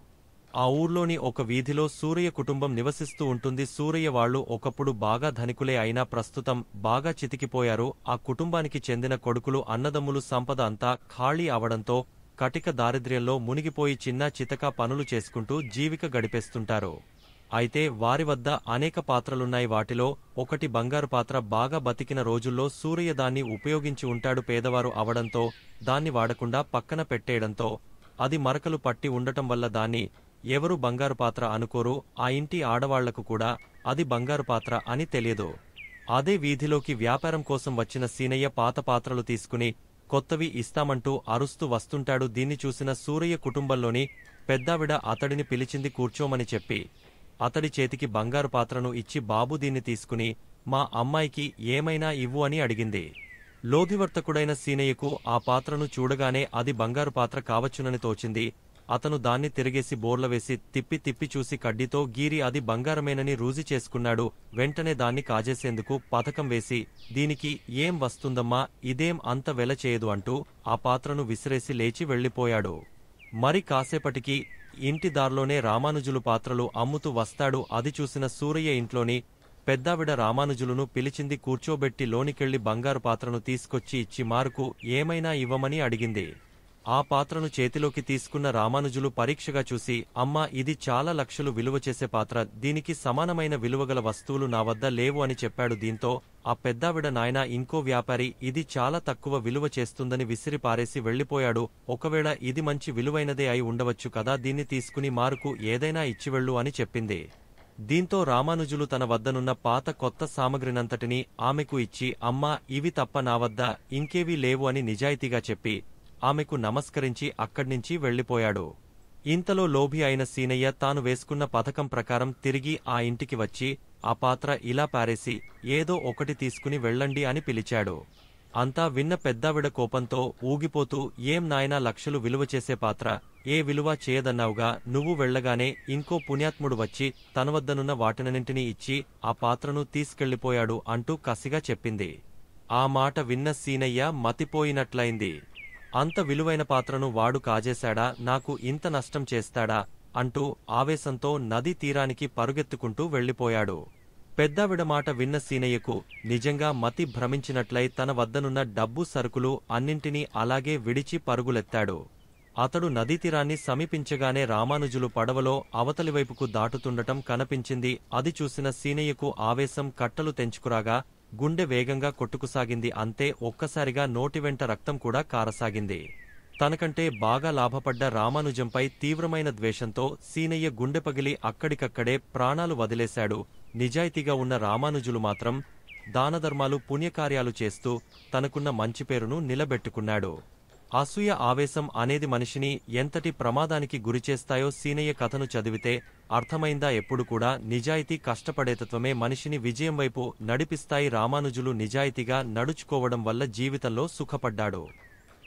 ఆ ఊర్లోని ఒక వీధిలో సూరయ్య కుటుంబం నివసిస్తూ ఉంటుంది. సూరయ్య వాళ్లు ఒకప్పుడు బాగా ధనికులే అయినా ప్రస్తుతం బాగా చితికిపోయారు. ఆ కుటుంబానికి చెందిన కొడుకులు, అన్నదమ్ములు సంపద అంతా ఖాళీ అవడంతో కటిక దారిద్ర్యంలో మునిగిపోయి చిన్న చితక పనులు చేసుకుంటూ జీవిక గడిపేస్తుంటారు. అయితే వారి వద్ద అనేక పాత్రలున్నాయి. వాటిలో ఒకటి బంగారు పాత్ర. బాగా బతికిన రోజుల్లో సూరయ్య దాన్ని ఉపయోగించి ఉంటాడు. పేదవారు అవడంతో దాన్ని వాడకుండా పక్కన పెట్టేయడంతో అది మరకలు పట్టి ఉండటం వల్ల దాన్ని ఎవరు బంగారు పాత్ర అనుకోరు. ఆ ఇంటి ఆడవాళ్లకు కూడా అది బంగారు పాత్ర అని తెలియదు. అదే వీధిలోకి వ్యాపారం కోసం వచ్చిన సీనయ్య పాత పాత్రలు తీసుకుని కొత్తవి ఇస్తామంటూ అరుస్తూ వస్తుంటాడు. దీన్ని చూసిన సూరయ్య కుటుంబంలోని పెద్దావిడ అతడిని పిలిచింది. కూర్చోమని చెప్పి అతడి చేతికి బంగారు పాత్రను ఇచ్చి, బాబు దీన్ని తీసుకుని మా అమ్మాయికి ఏమైనా ఇవ్వు అని అడిగింది. లోభివర్తకుడైన సీనయ్యకు ఆ పాత్రను చూడగానే అది బంగారు పాత్ర కావచ్చునని తోచింది. అతను దాన్ని తిరిగేసి బోర్లవేసి తిప్పి తిప్పి చూసి కడ్డీతో గీరి అది బంగారమేనని రూజి చేసుకున్నాడు. వెంటనే దాన్ని కాజేసేందుకు పథకం వేసి, దీనికి ఏం వస్తుందమ్మా, ఇదేం అంత వెల చేయదు అంటూ ఆ పాత్రను విసిరేసి లేచి వెళ్లిపోయాడు. మరి కాసేపటికి ఇంటి దారిలోనే రామానుజులు పాత్రలు అమ్ముతూ వస్తాడు. అది చూసిన సూరయ్య ఇంట్లోని పెద్దావిడ రామానుజులును పిలిచింది. కూర్చోబెట్టి లోనికెళ్లి బంగారు పాత్రను తీసుకొచ్చి ఇచ్చి మారుకు ఏమైనా ఇవ్వమని అడిగింది. ఆ పాత్రను చేతిలోకి తీసుకున్న రామానుజులు పరీక్షగా చూసి, అమ్మా, ఇది చాలా లక్షలు విలువ చేసే పాత్ర. దీనికి సమానమైన విలువగల వస్తువులు నా వద్ద లేవు అని చెప్పాడు. దీంతో ఆ పెద్దావిడ, నాయనా, ఇంకో వ్యాపారి ఇది చాలా తక్కువ విలువ చేస్తుందని విసిరి పారేసి వెళ్లిపోయాడు. ఒకవేళ ఇది మంచి విలువైనదే అయి ఉండవచ్చు కదా, దీన్ని తీసుకుని మారుకు ఏదైనా ఇచ్చివెళ్ళు అని చెప్పింది. దీంతో రామానుజులు తన వద్దనున్న పాత కొత్త సామగ్రినంతటినీ ఆమెకు ఇచ్చి, అమ్మా, ఇవి తప్ప నా వద్ద ఇంకేవీ లేవు అని నిజాయితీగా చెప్పి ఆమెకు నమస్కరించి అక్కడ్నించి వెళ్లిపోయాడు. ఇంతలో లోభి అయిన సీనయ్య తాను వేసుకున్న పథకం ప్రకారం తిరిగి ఆ ఇంటికి వచ్చి ఆ పాత్ర ఇలా పారేసి, ఏదో ఒకటి తీసుకుని వెళ్ళండి అని పిలిచాడు. అంతా విన్న పెద్దావిడ కోపంతో ఊగిపోతూ, ఏం నాయనా, లక్షలు విలువ చేసే పాత్ర ఏ విలువ చేయదన్నావుగా, నువ్వు వెళ్లగానే ఇంకో పుణ్యాత్ముడు వచ్చి తన వద్దనున్న వాటినన్నింటినీ ఇచ్చి ఆ పాత్రను తీసుకెళ్లిపోయాడు అంటూ కసిగా చెప్పింది. ఆ మాట విన్న సీనయ్య మతిపోయినట్లయింది. అంత విలువైన పాత్రను వాడు కాజేశాడా, నాకు ఇంత నష్టం చేస్తాడా అంటూ ఆవేశంతో నదీ తీరానికి పరుగెత్తుకుంటూ వెళ్లిపోయాడు. పెద్దావిడ మాట విన్న సీనయ్యకు నిజంగా మతి భ్రమించినట్లై తన వద్దనున్న డబ్బు, సరుకులు అన్నింటినీ అలాగే విడిచి పరుగులెత్తాడు. అతడు నదీతీరాన్ని సమీపించగానే రామానుజులు పడవలో అవతలివైపుకు దాటుతుండటం కనిపించింది. అది చూసిన సీనయ్యకు ఆవేశం కట్టలు తెంచుకురాగా గుండె వేగంగా కొట్టుకుసాగింది. అంతే, ఒక్కసారిగా నోటివెంట రక్తం కూడా కారసాగింది. తనకంటే బాగా లాభపడ్డ రామానుజంపై తీవ్రమైన ద్వేషంతో సీనయ్య గుండె పగిలి అక్కడికక్కడే ప్రాణాలు వదిలేశాడు. నిజాయితీగా ఉన్న రామానుజులు మాత్రం దానధర్మాలు, పుణ్యకార్యాలు చేస్తూ తనకున్న మంచి పేరును నిలబెట్టుకున్నాడు. అసూయ, ఆవేశం అనేది మనిషిని ఎంతటి ప్రమాదానికి గురిచేస్తాయో సీనయ్య కథను చదివితే అర్థమైందా? ఎప్పుడు కూడా నిజాయితీ, కష్టపడేతత్వమే మనిషిని విజయం వైపు నడిపిస్తాయి. రామానుజులు నిజాయితీగా నడుచుకోవడం వల్ల జీవితంలో సుఖపడ్డాడు.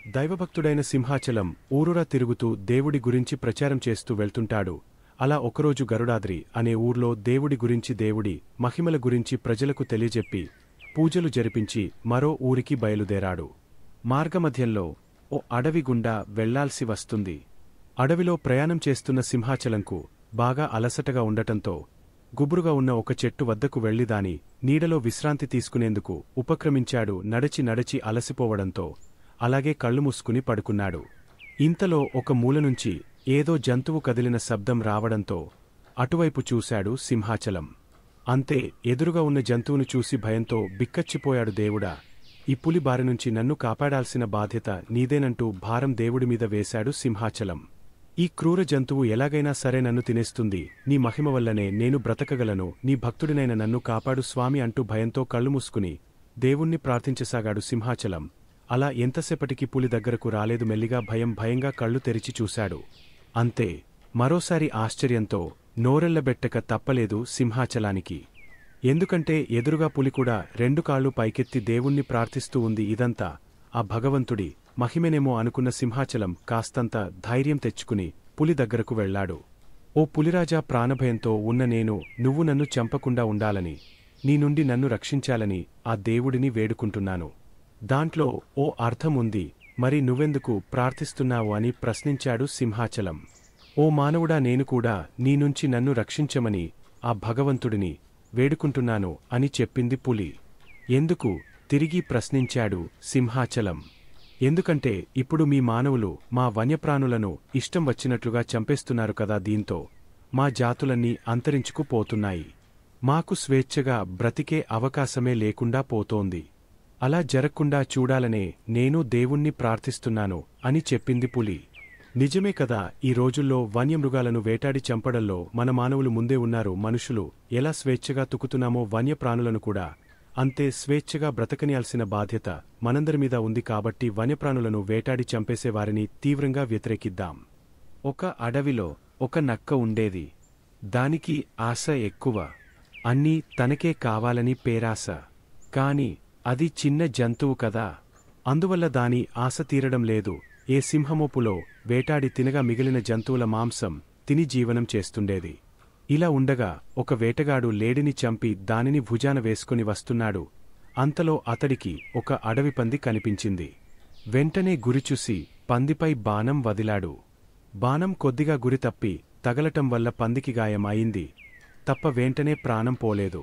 దైవభక్తుడైన సింహాచలం ఊరూరా తిరుగుతూ దేవుడి గురించి ప్రచారం చేస్తూ వెళ్తుంటాడు. అలా ఒకరోజు గరుడాద్రి అనే ఊర్లో దేవుడి గురించి, దేవుడి మహిమల గురించి ప్రజలకు తెలియజెప్పి పూజలు జరిపించి మరో ఊరికి బయలుదేరాడు. మార్గమధ్యంలో ఓ అడవి గుండా వెళ్లాల్సి వస్తుంది. అడవిలో ప్రయాణం చేస్తున్న సింహాచలంకు బాగా అలసటగా ఉండటంతో గుబురుగా ఉన్న ఒక చెట్టు వద్దకు వెళ్లి దాని నీడలో విశ్రాంతి తీసుకునేందుకు ఉపక్రమించాడు. నడచి నడచి అలసిపోవడంతో అలాగే కళ్ళు మూసుకుని పడుకున్నాడు. ఇంతలో ఒక మూలనుంచి ఏదో జంతువు కదిలిన శబ్దం రావడంతో అటువైపు చూశాడు సింహాచలం. అంతే, ఎదురుగా ఉన్న జంతువును చూసి భయంతో బిక్కచ్చిపోయాడు. దేవుడా, ఈ పులి బారినుంచి నన్ను కాపాడాల్సిన బాధ్యత నీదేనంటూ భారం దేవుడిమీద వేశాడు సింహాచలం. ఈ క్రూర జంతువు ఎలాగైనా సరే నన్ను తినేస్తుంది, నీ మహిమ వల్లనే నేను బ్రతకగలను, నీ భక్తుడినైన నన్ను కాపాడు స్వామి అంటూ భయంతో కళ్ళు మూసుకుని దేవుణ్ణి ప్రార్థించసాగాడు సింహాచలం. అలా ఎంతసేపటికి పులి దగ్గరకు రాలేదు. మెల్లిగా భయంగా కళ్ళు తెరిచి చూశాడు. అంతే, మరోసారి ఆశ్చర్యంతో నోరెళ్లబెట్టక తప్పలేదు సింహాచలానికి. ఎందుకంటే ఎదురుగా పులికూడా 2 కాళ్ళు పైకెత్తి దేవుణ్ణి ప్రార్థిస్తూ ఉంది. ఇదంతా ఆ భగవంతుడి మహిమేనేమో అనుకున్న సింహాచలం కాస్తంత ధైర్యం తెచ్చుకుని పులి దగ్గరకు వెళ్లాడు. ఓ పులిరాజా, ప్రాణభయంతో ఉన్న నేను నువ్వు నన్ను చంపకుండా ఉండాలని, నీ నుండి నన్ను రక్షించాలని ఆ దేవుడిని వేడుకుంటున్నాను. దాంట్లో ఓ అర్థముంది, మరి నువ్వెందుకు ప్రార్థిస్తున్నావు అని ప్రశ్నించాడు సింహాచలం. ఓ మానవుడా, నేను కూడా నీ నుంచి నన్ను రక్షించమని ఆ భగవంతుడిని వేడుకుంటున్నాను అని చెప్పింది పులి. ఎందుకు తిరిగి ప్రశ్నించాడు సింహాచలం. ఎందుకంటే ఇప్పుడు మీ మానవులు మా వన్యప్రాణులను ఇష్టం వచ్చినట్లుగా చంపేస్తున్నారు కదా, దీంతో మా జాతులన్నీ అంతరించుకుపోతున్నాయి. మాకు స్వేచ్ఛగా బ్రతికే అవకాశమే లేకుండా పోతోంది. అలా జరగకుండా చూడాలనే నేను దేవుణ్ణి ప్రార్థిస్తున్నాను అని చెప్పింది పులి. నిజమే కదా, ఈ రోజుల్లో వన్యమృగాలను వేటాడి చంపడంలో మన మానవులు ముందే ఉన్నారు. మనుషులు ఎలా స్వేచ్ఛగా తుకుతున్నామో వన్యప్రాణులను కూడా అంతే స్వేచ్ఛగా బ్రతకనియాల్సిన బాధ్యత మనందరిమీద ఉంది. కాబట్టి వన్యప్రాణులను వేటాడి చంపేసేవారిని తీవ్రంగా వ్యతిరేకిద్దాం. ఒక అడవిలో ఒక నక్క ఉండేది. దానికి ఆశ ఎక్కువ. అన్నీ తనకే కావాలని పేరాశ. కాని అది చిన్న జంతువు కదా, అందువల్ల దాని ఆశ తీరడం లేదు. ఏ సింహమోపులో వేటాడి తినగా మిగిలిన జంతువుల మాంసం తిని జీవనం చేస్తుండేది. ఇలా ఉండగా ఒక వేటగాడు లేడిని చంపి దానిని భుజాన వేసుకుని వస్తున్నాడు. అంతలో అతడికి ఒక అడవి పంది కనిపించింది. వెంటనే గురిచూసి పందిపై బాణం వదిలాడు. బాణం కొద్దిగా గురి తప్పి తగలటం వల్ల పందికి గాయం అయింది తప్ప వెంటనే ప్రాణం పోలేదు.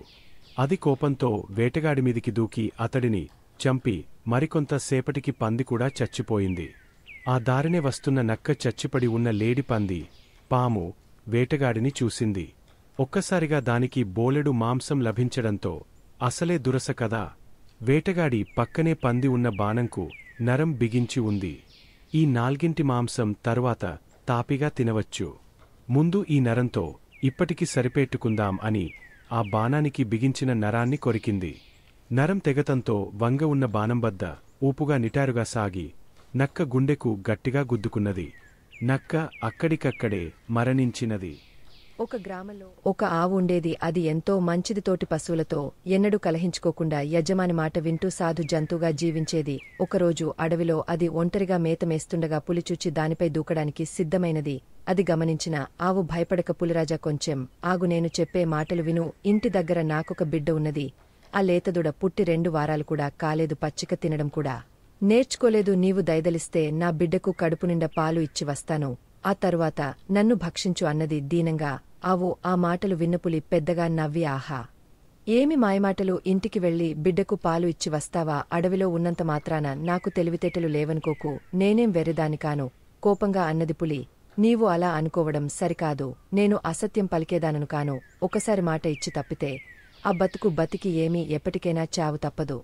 అది కోపంతో వేటగాడిమీదికి దూకి అతడిని చంపి మరికొంత సేపటికి పంది కూడా చచ్చిపోయింది. ఆ దారినే వస్తున్న నక్క చచ్చిపడి ఉన్న లేడి పంది, పాము వేటగాడిని చూసింది. ఒక్కసారిగా దానికి బోలెడు మాంసం లభించడంతో అసలే దురస కదా, వేటగాడి పక్కనే పంది ఉన్న బాణంకు నరం బిగించి ఉంది. ఈ 4 మాంసం తరువాత తాపిగా తినవచ్చు, ముందు ఈ నరంతో ఇప్పటికి సరిపెట్టుకుందాం అని ఆ బాణానికి బిగించిన నరాన్ని కొరికింది. నరం తెగతంతో వంగ ఉన్న బాణం వద్ద ఊపుగా నిటారుగా సాగి నక్క గుండెకు గట్టిగా గుద్దుకున్నది. నక్క అక్కడికక్కడే మరణించినది. ఒక గ్రామంలో ఒక ఆవు ఉండేది. అది ఎంతో మంచిది. తోటి పశువులతో ఎన్నడూ కలహించుకోకుండా యజమాని మాట వింటూ సాధు జంతువుగా జీవించేది. ఒకరోజు అడవిలో అది ఒంటరిగా మేత మేస్తుండగా పులి చూచి దానిపై దూకడానికి సిద్ధమైనది. అది గమనించిన ఆవు భయపడక, పులిరాజా కొంచెం ఆగు, నేను చెప్పే మాటలు విను. ఇంటి దగ్గర నాకొక బిడ్డ ఉన్నది. ఆ లేతదుడ పుట్టి 2 వారాలు కూడా కాలేదు. పచ్చిక తినడం కూడా నేర్చుకోలేదు. నీవు దయదలిస్తే నా బిడ్డకు కడుపు నిండా పాలు ఇచ్చి వస్తాను. ఆ తరువాత నన్ను భక్షించు అన్నది దీనంగా. ఆవు ఆ మాటలు విన్నపులి పెద్దగా నవ్వి, ఆహా, ఏమి మాయమాటలు! ఇంటికి వెళ్లి బిడ్డకు పాలు ఇచ్చి వస్తావా? అడవిలో ఉన్నంత మాత్రాన నాకు తెలివితేటలు లేవనుకోకు. నేనేం వెర్రిదానికాను, కోపంగా అన్నది పులి. నీవు అలా అనుకోవడం సరికాదు. నేను అసత్యం పలికేదానను కాను. ఒకసారి మాట ఇచ్చి తప్పితే ఆ బతికి ఏమీ ఎప్పటికైనా చావు తప్పదు.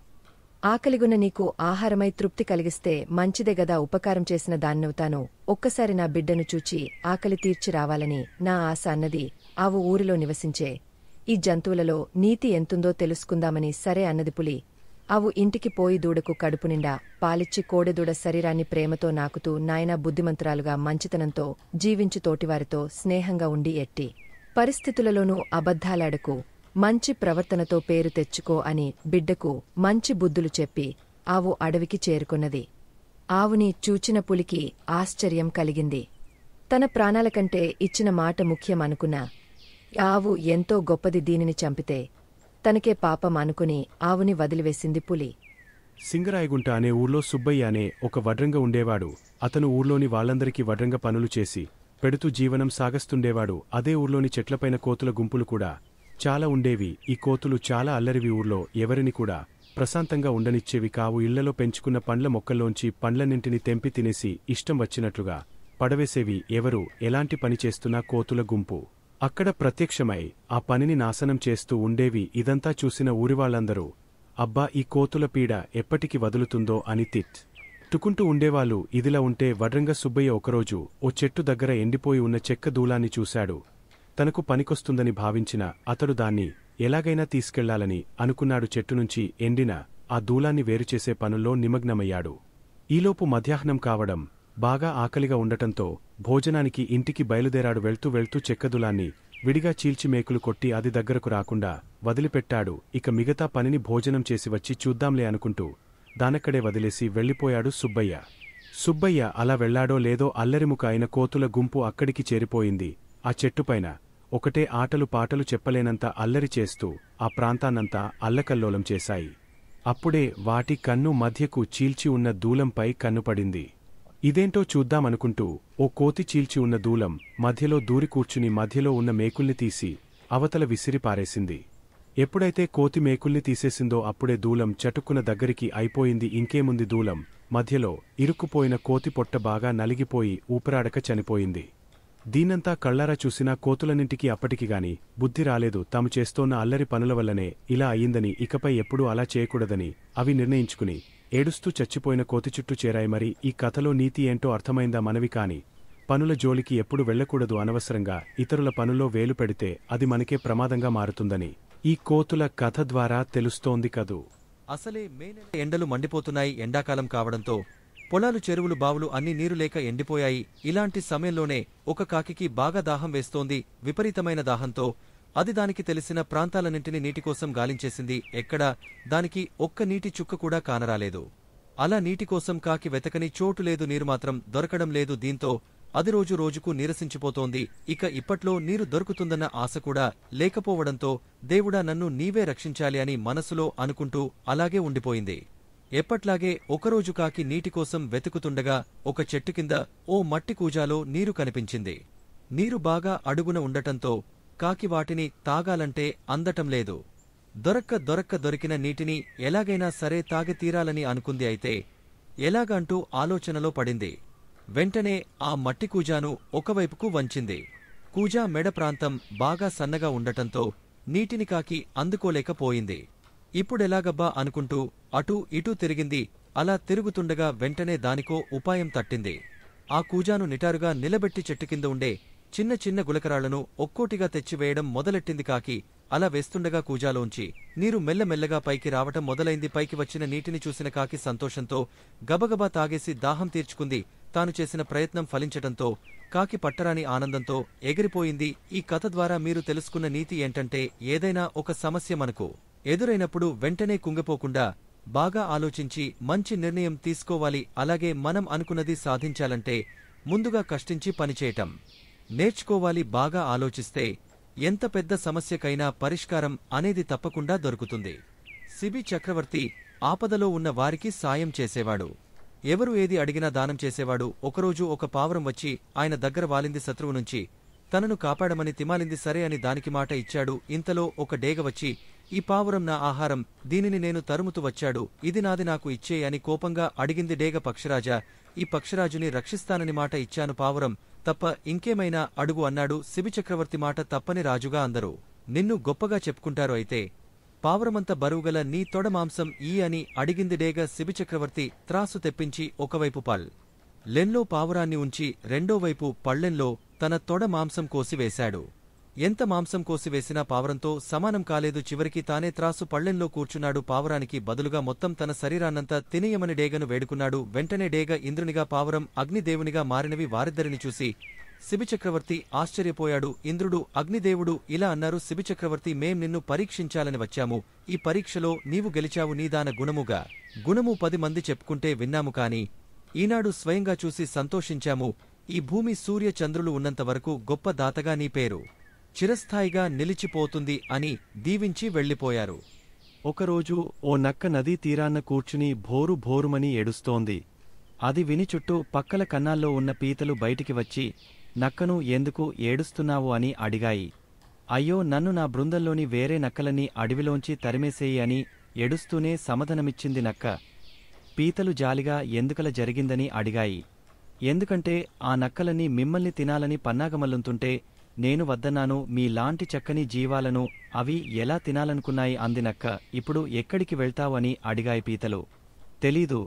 ఆకలిగున్న నీకు ఆహారమై తృప్తి కలిగిస్తే మంచిదే గదా, ఉపకారం చేసిన దాన్నవుతాను. ఒక్కసారి నా బిడ్డను చూచి ఆకలి తీర్చి రావాలని నా ఆశ అన్నది. ఆవు ఊరిలో నివసించే ఈ జంతువులలో నీతి ఎంతుందో తెలుసుకుందామని సరే అన్నది పులి. ఆవు ఇంటికి పోయి దూడకు కడుపు నిండా పాలిచ్చి కోడెదూడ శరీరాన్ని ప్రేమతో నాకుతూ, నాయనా బుద్ధిమంతురాలుగా మంచితనంతో జీవించు, తోటివారితో స్నేహంగా ఉండి ఎట్టి పరిస్థితులలోనూ అబద్ధాలాడకు, మంచి ప్రవర్తనతో పేరు తెచ్చుకో అని బిడ్డకు మంచి బుద్ధులు చెప్పి ఆవు అడవికి చేరుకున్నది. ఆవుని చూచిన పులికి ఆశ్చర్యం కలిగింది. తన ప్రాణాల కంటే ఇచ్చిన మాట ముఖ్యం అనుకున్న ఆవు ఎంతో గొప్పది. దీనిని చంపితే తనకే పాపం అనుకుని ఆవుని వదిలివేసింది పులి. సింగరాయగుంట అనే ఊర్లో సుబ్బయ్య అనే ఒక వడ్రంగ ఉండేవాడు. అతను ఊర్లోని వాళ్లందరికీ వడ్రంగ పనులు చేసి పెడుతూ జీవనం సాగస్తుండేవాడు. అదే ఊర్లోని చెట్లపైన కోతుల గుంపులు కూడా చాలా ఉండేవి. ఈ కోతులు చాలా అల్లరివి. ఊర్లో ఎవరిని కూడా ప్రశాంతంగా ఉండనిచ్చేవి కావు. ఇళ్లలో పెంచుకున్న పండ్ల మొక్కల్లోంచి పండ్లన్నింటినీ తెంపి తినేసి ఇష్టం వచ్చినట్లుగా పడవేసేవి. ఎవరు ఎలాంటి పని చేస్తున్నా కోతుల గుంపు అక్కడ ప్రత్యక్షమై ఆ పనిని నాశనం చేస్తూ ఉండేవి. ఇదంతా చూసిన ఊరివాళ్లందరూ, అబ్బా, ఈ కోతుల పీడ ఎప్పటికి వదులుతుందో అని టుకుంటూ ఉండేవాళ్ళు. ఇదిలా ఉంటే వడ్రంగ సుబ్బయ్య ఒకరోజు ఓ చెట్టు దగ్గర ఎండిపోయి ఉన్న చెక్క దూలాన్ని చూశాడు. తనకు పనికొస్తుందని భావించిన అతడు దాన్ని ఎలాగైనా తీసుకెళ్లాలని అనుకున్నాడు. చెట్టునుంచి ఎండిన ఆ దూలాన్ని వేరుచేసే పనుల్లో నిమగ్నమయ్యాడు. ఈలోపు మధ్యాహ్నం కావడం, బాగా ఆకలిగా ఉండటంతో భోజనానికి ఇంటికి బయలుదేరాడు. వెళ్తూ చెక్కదులాన్ని విడిగా చీల్చి మేకులు కొట్టి అది దగ్గరకు రాకుండా వదిలిపెట్టాడు. ఇక మిగతా పనిని భోజనం చేసి వచ్చి చూద్దాంలే అనుకుంటూ దానక్కడే వదిలేసి వెళ్ళిపోయాడు సుబ్బయ్య. సుబ్బయ్య అలా వెళ్లాడో లేదో అల్లరిముక అయిన కోతుల గుంపు అక్కడికి చేరిపోయింది. ఆ చెట్టుపైన ఒకటే ఆటలు పాటలు చెప్పలేనంత అల్లరి చేస్తూ ఆ ప్రాంతాన్నంతా అల్లకల్లోలం చేశాయి. అప్పుడే వాటి కన్ను మధ్యకు చీల్చి ఉన్న దూలంపై కన్నుపడింది. ఇదేంటో చూద్దామనుకుంటూ ఓ కోతి చీల్చి ఉన్న దూలం మధ్యలో దూరి కూర్చుని మధ్యలో ఉన్న మేకుల్ని తీసి అవతల విసిరి పారేసింది. ఎప్పుడైతే కోతి మేకుల్ని తీసేసిందో అప్పుడే దూలం చటుక్కున దగ్గరికి అయిపోయింది. ఇంకేముంది, దూలం మధ్యలో ఇరుక్కుపోయిన కోతి పొట్ట బాగా నలిగిపోయి ఊపిరాడక చనిపోయింది. దీనంతా కళ్లారా చూసిన కోతులన్నింటికీ అప్పటికిగాని బుద్ధి రాలేదు. తాము చేస్తోన్న అల్లరి పనుల వల్లనే ఇలా అయ్యిందని, ఇకపై ఎప్పుడూ అలా చేయకూడదని అవి నిర్ణయించుకుని ఏడుస్తూ చచ్చిపోయిన కోతి చుట్టూ చేరాయి. మరి ఈ కథలో నీతి ఏంటో అర్థమైందా మనవి? కాని పనుల జోలికి ఎప్పుడు వెళ్లకూడదు. అనవసరంగా ఇతరుల పనుల్లో వేలు పెడితే అది మనకే ప్రమాదంగా మారుతుందని ఈ కోతుల కథ ద్వారా తెలుస్తోంది కదూ. అసలే మే నెల ఎండలు మండిపోతున్నాయి. ఎండాకాలం కావడంతో పొలాలు, చెరువులు, బావులు అన్నీ నీరు లేక ఎండిపోయాయి. ఇలాంటి సమయంలోనే ఒక కాకికి బాగా దాహం వేస్తోంది. విపరీతమైన దాహంతో అది దానికి తెలిసిన ప్రాంతాలన్నింటినీ నీటికోసం గాలించేసింది. ఎక్కడా దానికి ఒక్క నీటి చుక్క కూడా కానరాలేదు. అలా నీటికోసం కాకి వెతకని చోటు లేదు. నీరు మాత్రం దొరకడం లేదు. దీంతో అది రోజు రోజుకు నీరసించిపోతోంది. ఇక ఇప్పట్లో నీరు దొరుకుతుందన్న ఆశ కూడా లేకపోవడంతో దేవుడా నన్ను నీవే రక్షించాలి అని మనసులో అనుకుంటూ అలాగే ఉండిపోయింది. ఎప్పట్లాగే ఒకరోజు కాకి నీటికోసం వెతుకుతుండగా ఒక చెట్టు కింద ఓ మట్టి కూజాలో నీరు కనిపించింది. నీరు బాగా అడుగున ఉండటంతో కాకి వాటిని తాగాలంటే అందటం లేదు. దొరికిన నీటిని ఎలాగైనా సరే తాగి తీరాలని అనుకుంది. అయితే ఎలాగంటూ ఆలోచనలో పడింది. వెంటనే ఆ మట్టి కూజాను ఒకవైపుకు వంచింది. కూజా మెడ ప్రాంతం బాగా సన్నగా ఉండటంతో నీటిని కాకి అందుకోలేకపోయింది. ఇప్పుడెలాగబ్బా అనుకుంటూ అటూ ఇటూ తిరిగింది. అలా తిరుగుతుండగా వెంటనే దానికో ఉపాయం తట్టింది. ఆ కూజాను నిటారుగా నిలబెట్టి చెట్టు కింద ఉండే చిన్న చిన్న గులకరాళ్లను ఒక్కోటిగా తెచ్చివేయడం మొదలెట్టింది కాకి. అలా వేస్తుండగా కూజాలోంచి నీరు మెల్లమెల్లగా పైకి రావటం మొదలైంది. పైకి వచ్చిన నీటిని చూసిన కాకి సంతోషంతో గబగబా తాగేసి దాహం తీర్చుకుంది. తాను చేసిన ప్రయత్నం ఫలించటంతో కాకి పట్టరాని ఆనందంతో ఎగిరిపోయింది. ఈ కథ ద్వారా మీరు తెలుసుకున్న నీతి ఏంటంటే, ఏదైనా ఒక సమస్య మనకు ఎదురైనప్పుడు వెంటనే కుంగిపోకుండా బాగా ఆలోచించి మంచి నిర్ణయం తీసుకోవాలి. అలాగే మనం అనుకున్నది సాధించాలంటే ముందుగా కష్టించి పనిచేయటం నేర్చుకోవాలి. బాగా ఆలోచిస్తే ఎంత పెద్ద సమస్యకైనా పరిష్కారం అనేది తప్పకుండా దొరుకుతుంది. సిబి చక్రవర్తి ఆపదలో ఉన్న వారికి సాయం చేసేవాడు. ఎవరు ఏది అడిగినా దానం చేసేవాడు. ఒకరోజు ఒక పావురం వచ్చి ఆయన దగ్గర వాలింది. శత్రువు నుంచి తనను కాపాడమని తిమాలింది. సరే అని దానికి మాట ఇచ్చాడు. ఇంతలో ఒక డేగ వచ్చి, ఈ పావురం నా ఆహారం, దీనిని నేను తరుముతూ వచ్చాడు, ఇది నాది, నాకు ఇచ్చే అని కోపంగా అడిగింది డేగ. పక్షిరాజా, ఈ పక్షిరాజుని రక్షిస్తానని మాట ఇచ్చాను. పావురం తప్ప ఇంకేమైనా అడుగు అన్నాడు. సిబి చక్రవర్తి మాట తప్పని రాజుగా అందరూ నిన్ను గొప్పగా చెప్పుకుంటారు. అయితే పావురమంత బరువుగల నీ తొడ మాంసం ఈ అని అడిగింది డేగ. సిబి చక్రవర్తి త్రాసు తెప్పించి ఒకవైపు లెన్లో పావురాన్ని ఉంచి రెండోవైపు పళ్ళెంలో తన తొడ మాంసం కోసివేశాడు. ఎంత మాంసం కోసివేసినా పావురంతో సమానం కాలేదు. చివరికి తానే త్రాసు పళ్ళెంలో కూర్చున్నాడు. పావురానికి బదులుగా మొత్తం తన శరీరాన్నంతా తినేయమని డేగను వేడుకున్నాడు. వెంటనే డేగ ఇంద్రునిగా, పావురం అగ్నిదేవునిగా మారినవి. వారిద్దరిని చూసి శిబిచక్రవర్తి ఆశ్చర్యపోయాడు. ఇంద్రుడు, అగ్నిదేవుడు ఇలా అన్నారు. శిబిచక్రవర్తి, మేం నిన్ను పరీక్షించాలని వచ్చాము. ఈ పరీక్షలో నీవు గెలిచావు. నీదాన గుణము 10 మంది చెప్పుకుంటే విన్నాము. కాని ఈనాడు స్వయంగా చూసి సంతోషించాము. ఈ భూమి, సూర్య, చంద్రులు ఉన్నంతవరకు గొప్ప దాతగా నీ పేరు చిరస్థాయిగా నిలిచిపోతుంది అని దీవించి వెళ్లిపోయారు. ఒకరోజు ఓ నక్క నదీ తీరాన్న కూర్చుని భోరు భోరుమని ఏడుస్తోంది. అది విని చుట్టూ పక్కల కన్నాల్లో ఉన్న పీతలు బయటికి వచ్చి నక్కను ఎందుకు ఏడుస్తున్నావు అని అడిగాయి. అయ్యో, నన్ను నా బృందంలోని వేరే నక్కలన్నీ అడవిలోంచి తరిమేసేయి అని ఏడుస్తూనే సమాధానమిచ్చింది నక్క. పీతలు జాలిగా ఎందుకలా జరిగిందని అడిగాయి. ఎందుకంటే ఆ నక్కలన్నీ మిమ్మల్ని తినాలని పన్నాగమల్లుతుంటే నేను వద్దన్నాను. మీలాంటి చక్కని జీవాలను అవి ఎలా తినాలనుకున్నాయి అంది నక్క. ఇప్పుడు ఎక్కడికి వెళ్తావని అడిగాయి పీతలు. తెలీదు,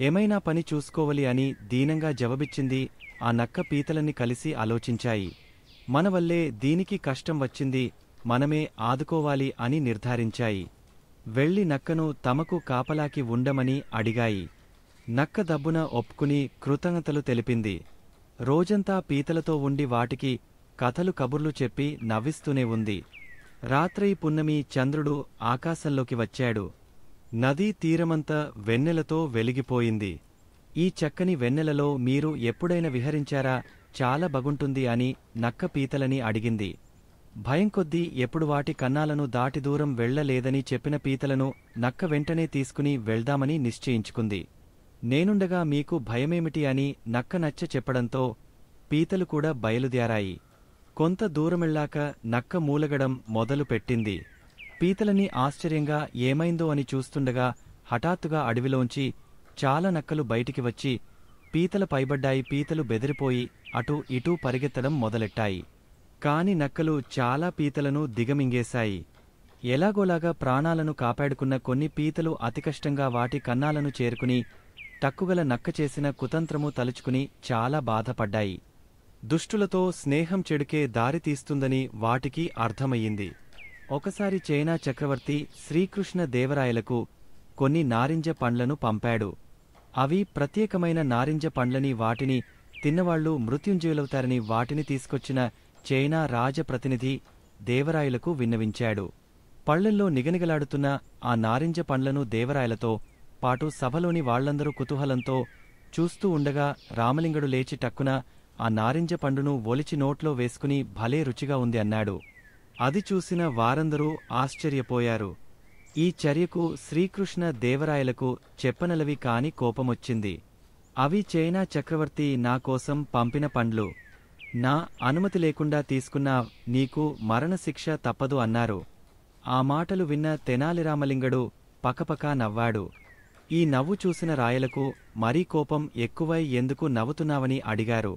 ఏమైనా పని చూసుకోవాలి అని దీనంగా జవాబిచ్చింది. ఆ నక్క పీతలన్నీ కలిసి ఆలోచించాయి. మన వల్లే దీనికి కష్టం వచ్చింది, మనమే ఆదుకోవాలి అని నిర్ధారించాయి. వెళ్లి నక్కను తమకు కాపలాకి ఉండమని అడిగాయి. నక్క దబ్బున ఒప్పుకుని కృతజ్ఞతలు తెలిపింది. రోజంతా పీతలతో ఉండి వాటికి కథలు కబుర్లు చెప్పి నవ్విస్తూనే ఉంది. రాత్రై పున్నమి చంద్రుడు ఆకాశంలోకి వచ్చాడు. నదీ తీరమంతా వెన్నెలతో వెలిగిపోయింది. ఈ చక్కని వెన్నెలలో మీరు ఎప్పుడైనా విహరించారా? చాలా బాగుంటుంది అని నక్క పీతలని అడిగింది. భయం కొద్దీ ఎప్పుడు వాటి కన్నాలను దాటి దూరం వెళ్లలేదని చెప్పిన పీతలను నక్క వెంటనే తీసుకుని వెళ్దామని నిశ్చయించుకుంది. నేనుండగా మీకు భయమేమిటి అని నక్క నచ్చ చెప్పడంతో పీతలు కూడా బయలుదేరాయి. కొంత దూరమెళ్ళాక నక్క మూలగడం మొదలుపెట్టింది. పీతలని ఆశ్చర్యంగా ఏమైందో అని చూస్తుండగా హఠాత్తుగా అడవిలోంచి చాలా నక్కలు బయటికి వచ్చి పీతల పైబడ్డాయి. పీతలు బెదిరిపోయి అటూ ఇటూ పరిగెత్తడం మొదలెట్టాయి. కాని నక్కలు చాలా పీతలను దిగమింగేశాయి. ఎలాగోలాగా ప్రాణాలను కాపాడుకున్న కొన్ని పీతలు అతికష్టంగా వాటి కన్నాలను చేరుకుని టక్కుగల నక్క చేసిన కుతంత్రము తలుచుకుని చాలా బాధపడ్డాయి. దుష్టులతో స్నేహం చెడుకే దారితీస్తుందని వాటికి అర్థమయ్యింది. ఒకసారి చైనా చక్రవర్తి శ్రీకృష్ణ దేవరాయలకు కొన్ని నారింజ పండ్లను పంపాడు. అవి ప్రత్యేకమైన నారింజ పండ్లని, వాటిని తిన్నవాళ్లు మృత్యుంజయులవుతారని వాటిని తీసుకొచ్చిన చైనా రాజప్రతినిధి దేవరాయలకు విన్నవించాడు. పళ్లెల్లో నిగనిగలాడుతున్న ఆ నారింజ పండ్లను దేవరాయలతో పాటు సభలోని వాళ్లందరూ కుతూహలంతో చూస్తూ ఉండగా రామలింగడు లేచి టక్కున ఆ నారింజ పండును ఒలిచి నోట్లో వేసుకుని భలే రుచిగా ఉంది అన్నాడు. అది చూసిన వారందరూ ఆశ్చర్యపోయారు. ఈ చర్యకు శ్రీకృష్ణ దేవరాయలకు చెప్పనలవి కాని కోపమొచ్చింది. అవి చైనా చక్రవర్తి నా కోసం పంపిన పండ్లు. నా అనుమతి లేకుండా తీసుకున్నా నీకు మరణశిక్ష తప్పదు అన్నారు. ఆ మాటలు విన్న తెనాలి రామలింగడు పకపకా నవ్వాడు. ఈ నవ్వు చూసిన రాయలకు మరీ కోపం ఎక్కువై ఎందుకు నవ్వుతున్నావని అడిగారు.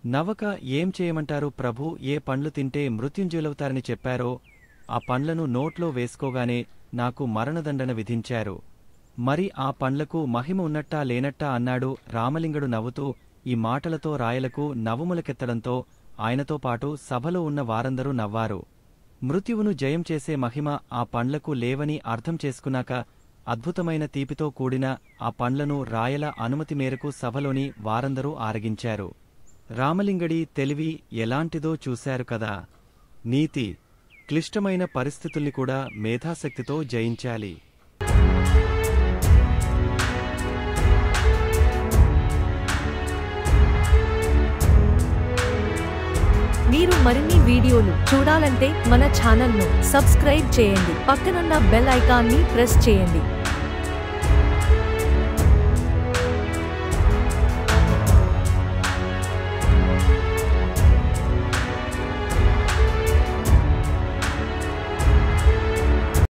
నవ్వక ఏం చేయమంటారు ప్రభూ, ఏ పండ్లు తింటే మృత్యుంజయులవుతారని చెప్పారో ఆ పండ్లను నోట్లో వేసుకోగానే నాకు మరణదండన విధించారు. మరి ఆ పండ్లకు మహిమ ఉన్నట్టా లేనట్టా అన్నాడు. రామలింగడు నవ్వుతూ ఈ మాటలతో రాయలకు నవ్వుములకెత్తడంతో ఆయనతో పాటు సభలో ఉన్న వారందరూ నవ్వారు. మృత్యువును జయం చేసే మహిమ ఆ పండ్లకు లేవని అర్థం చేసుకున్నాక అద్భుతమైన తీపితో కూడిన ఆ పండ్లను రాయల అనుమతి మేరకు సభలోని వారందరూ ఆరగించారు. రామలింగడి తెలివి ఎలాంటిదో చూశారు కదా. నీతి: క్లిష్టమైన పరిస్థితుల్ని కూడా మేధాశక్తితో జయించాలి. మీరు మరిన్ని వీడియోలు చూడాలంటే మన ఛానల్ను సబ్స్క్రైబ్ చేయండి. పక్కనున్న బెల్ ఐకాన్ని ప్రెస్ చేయండి.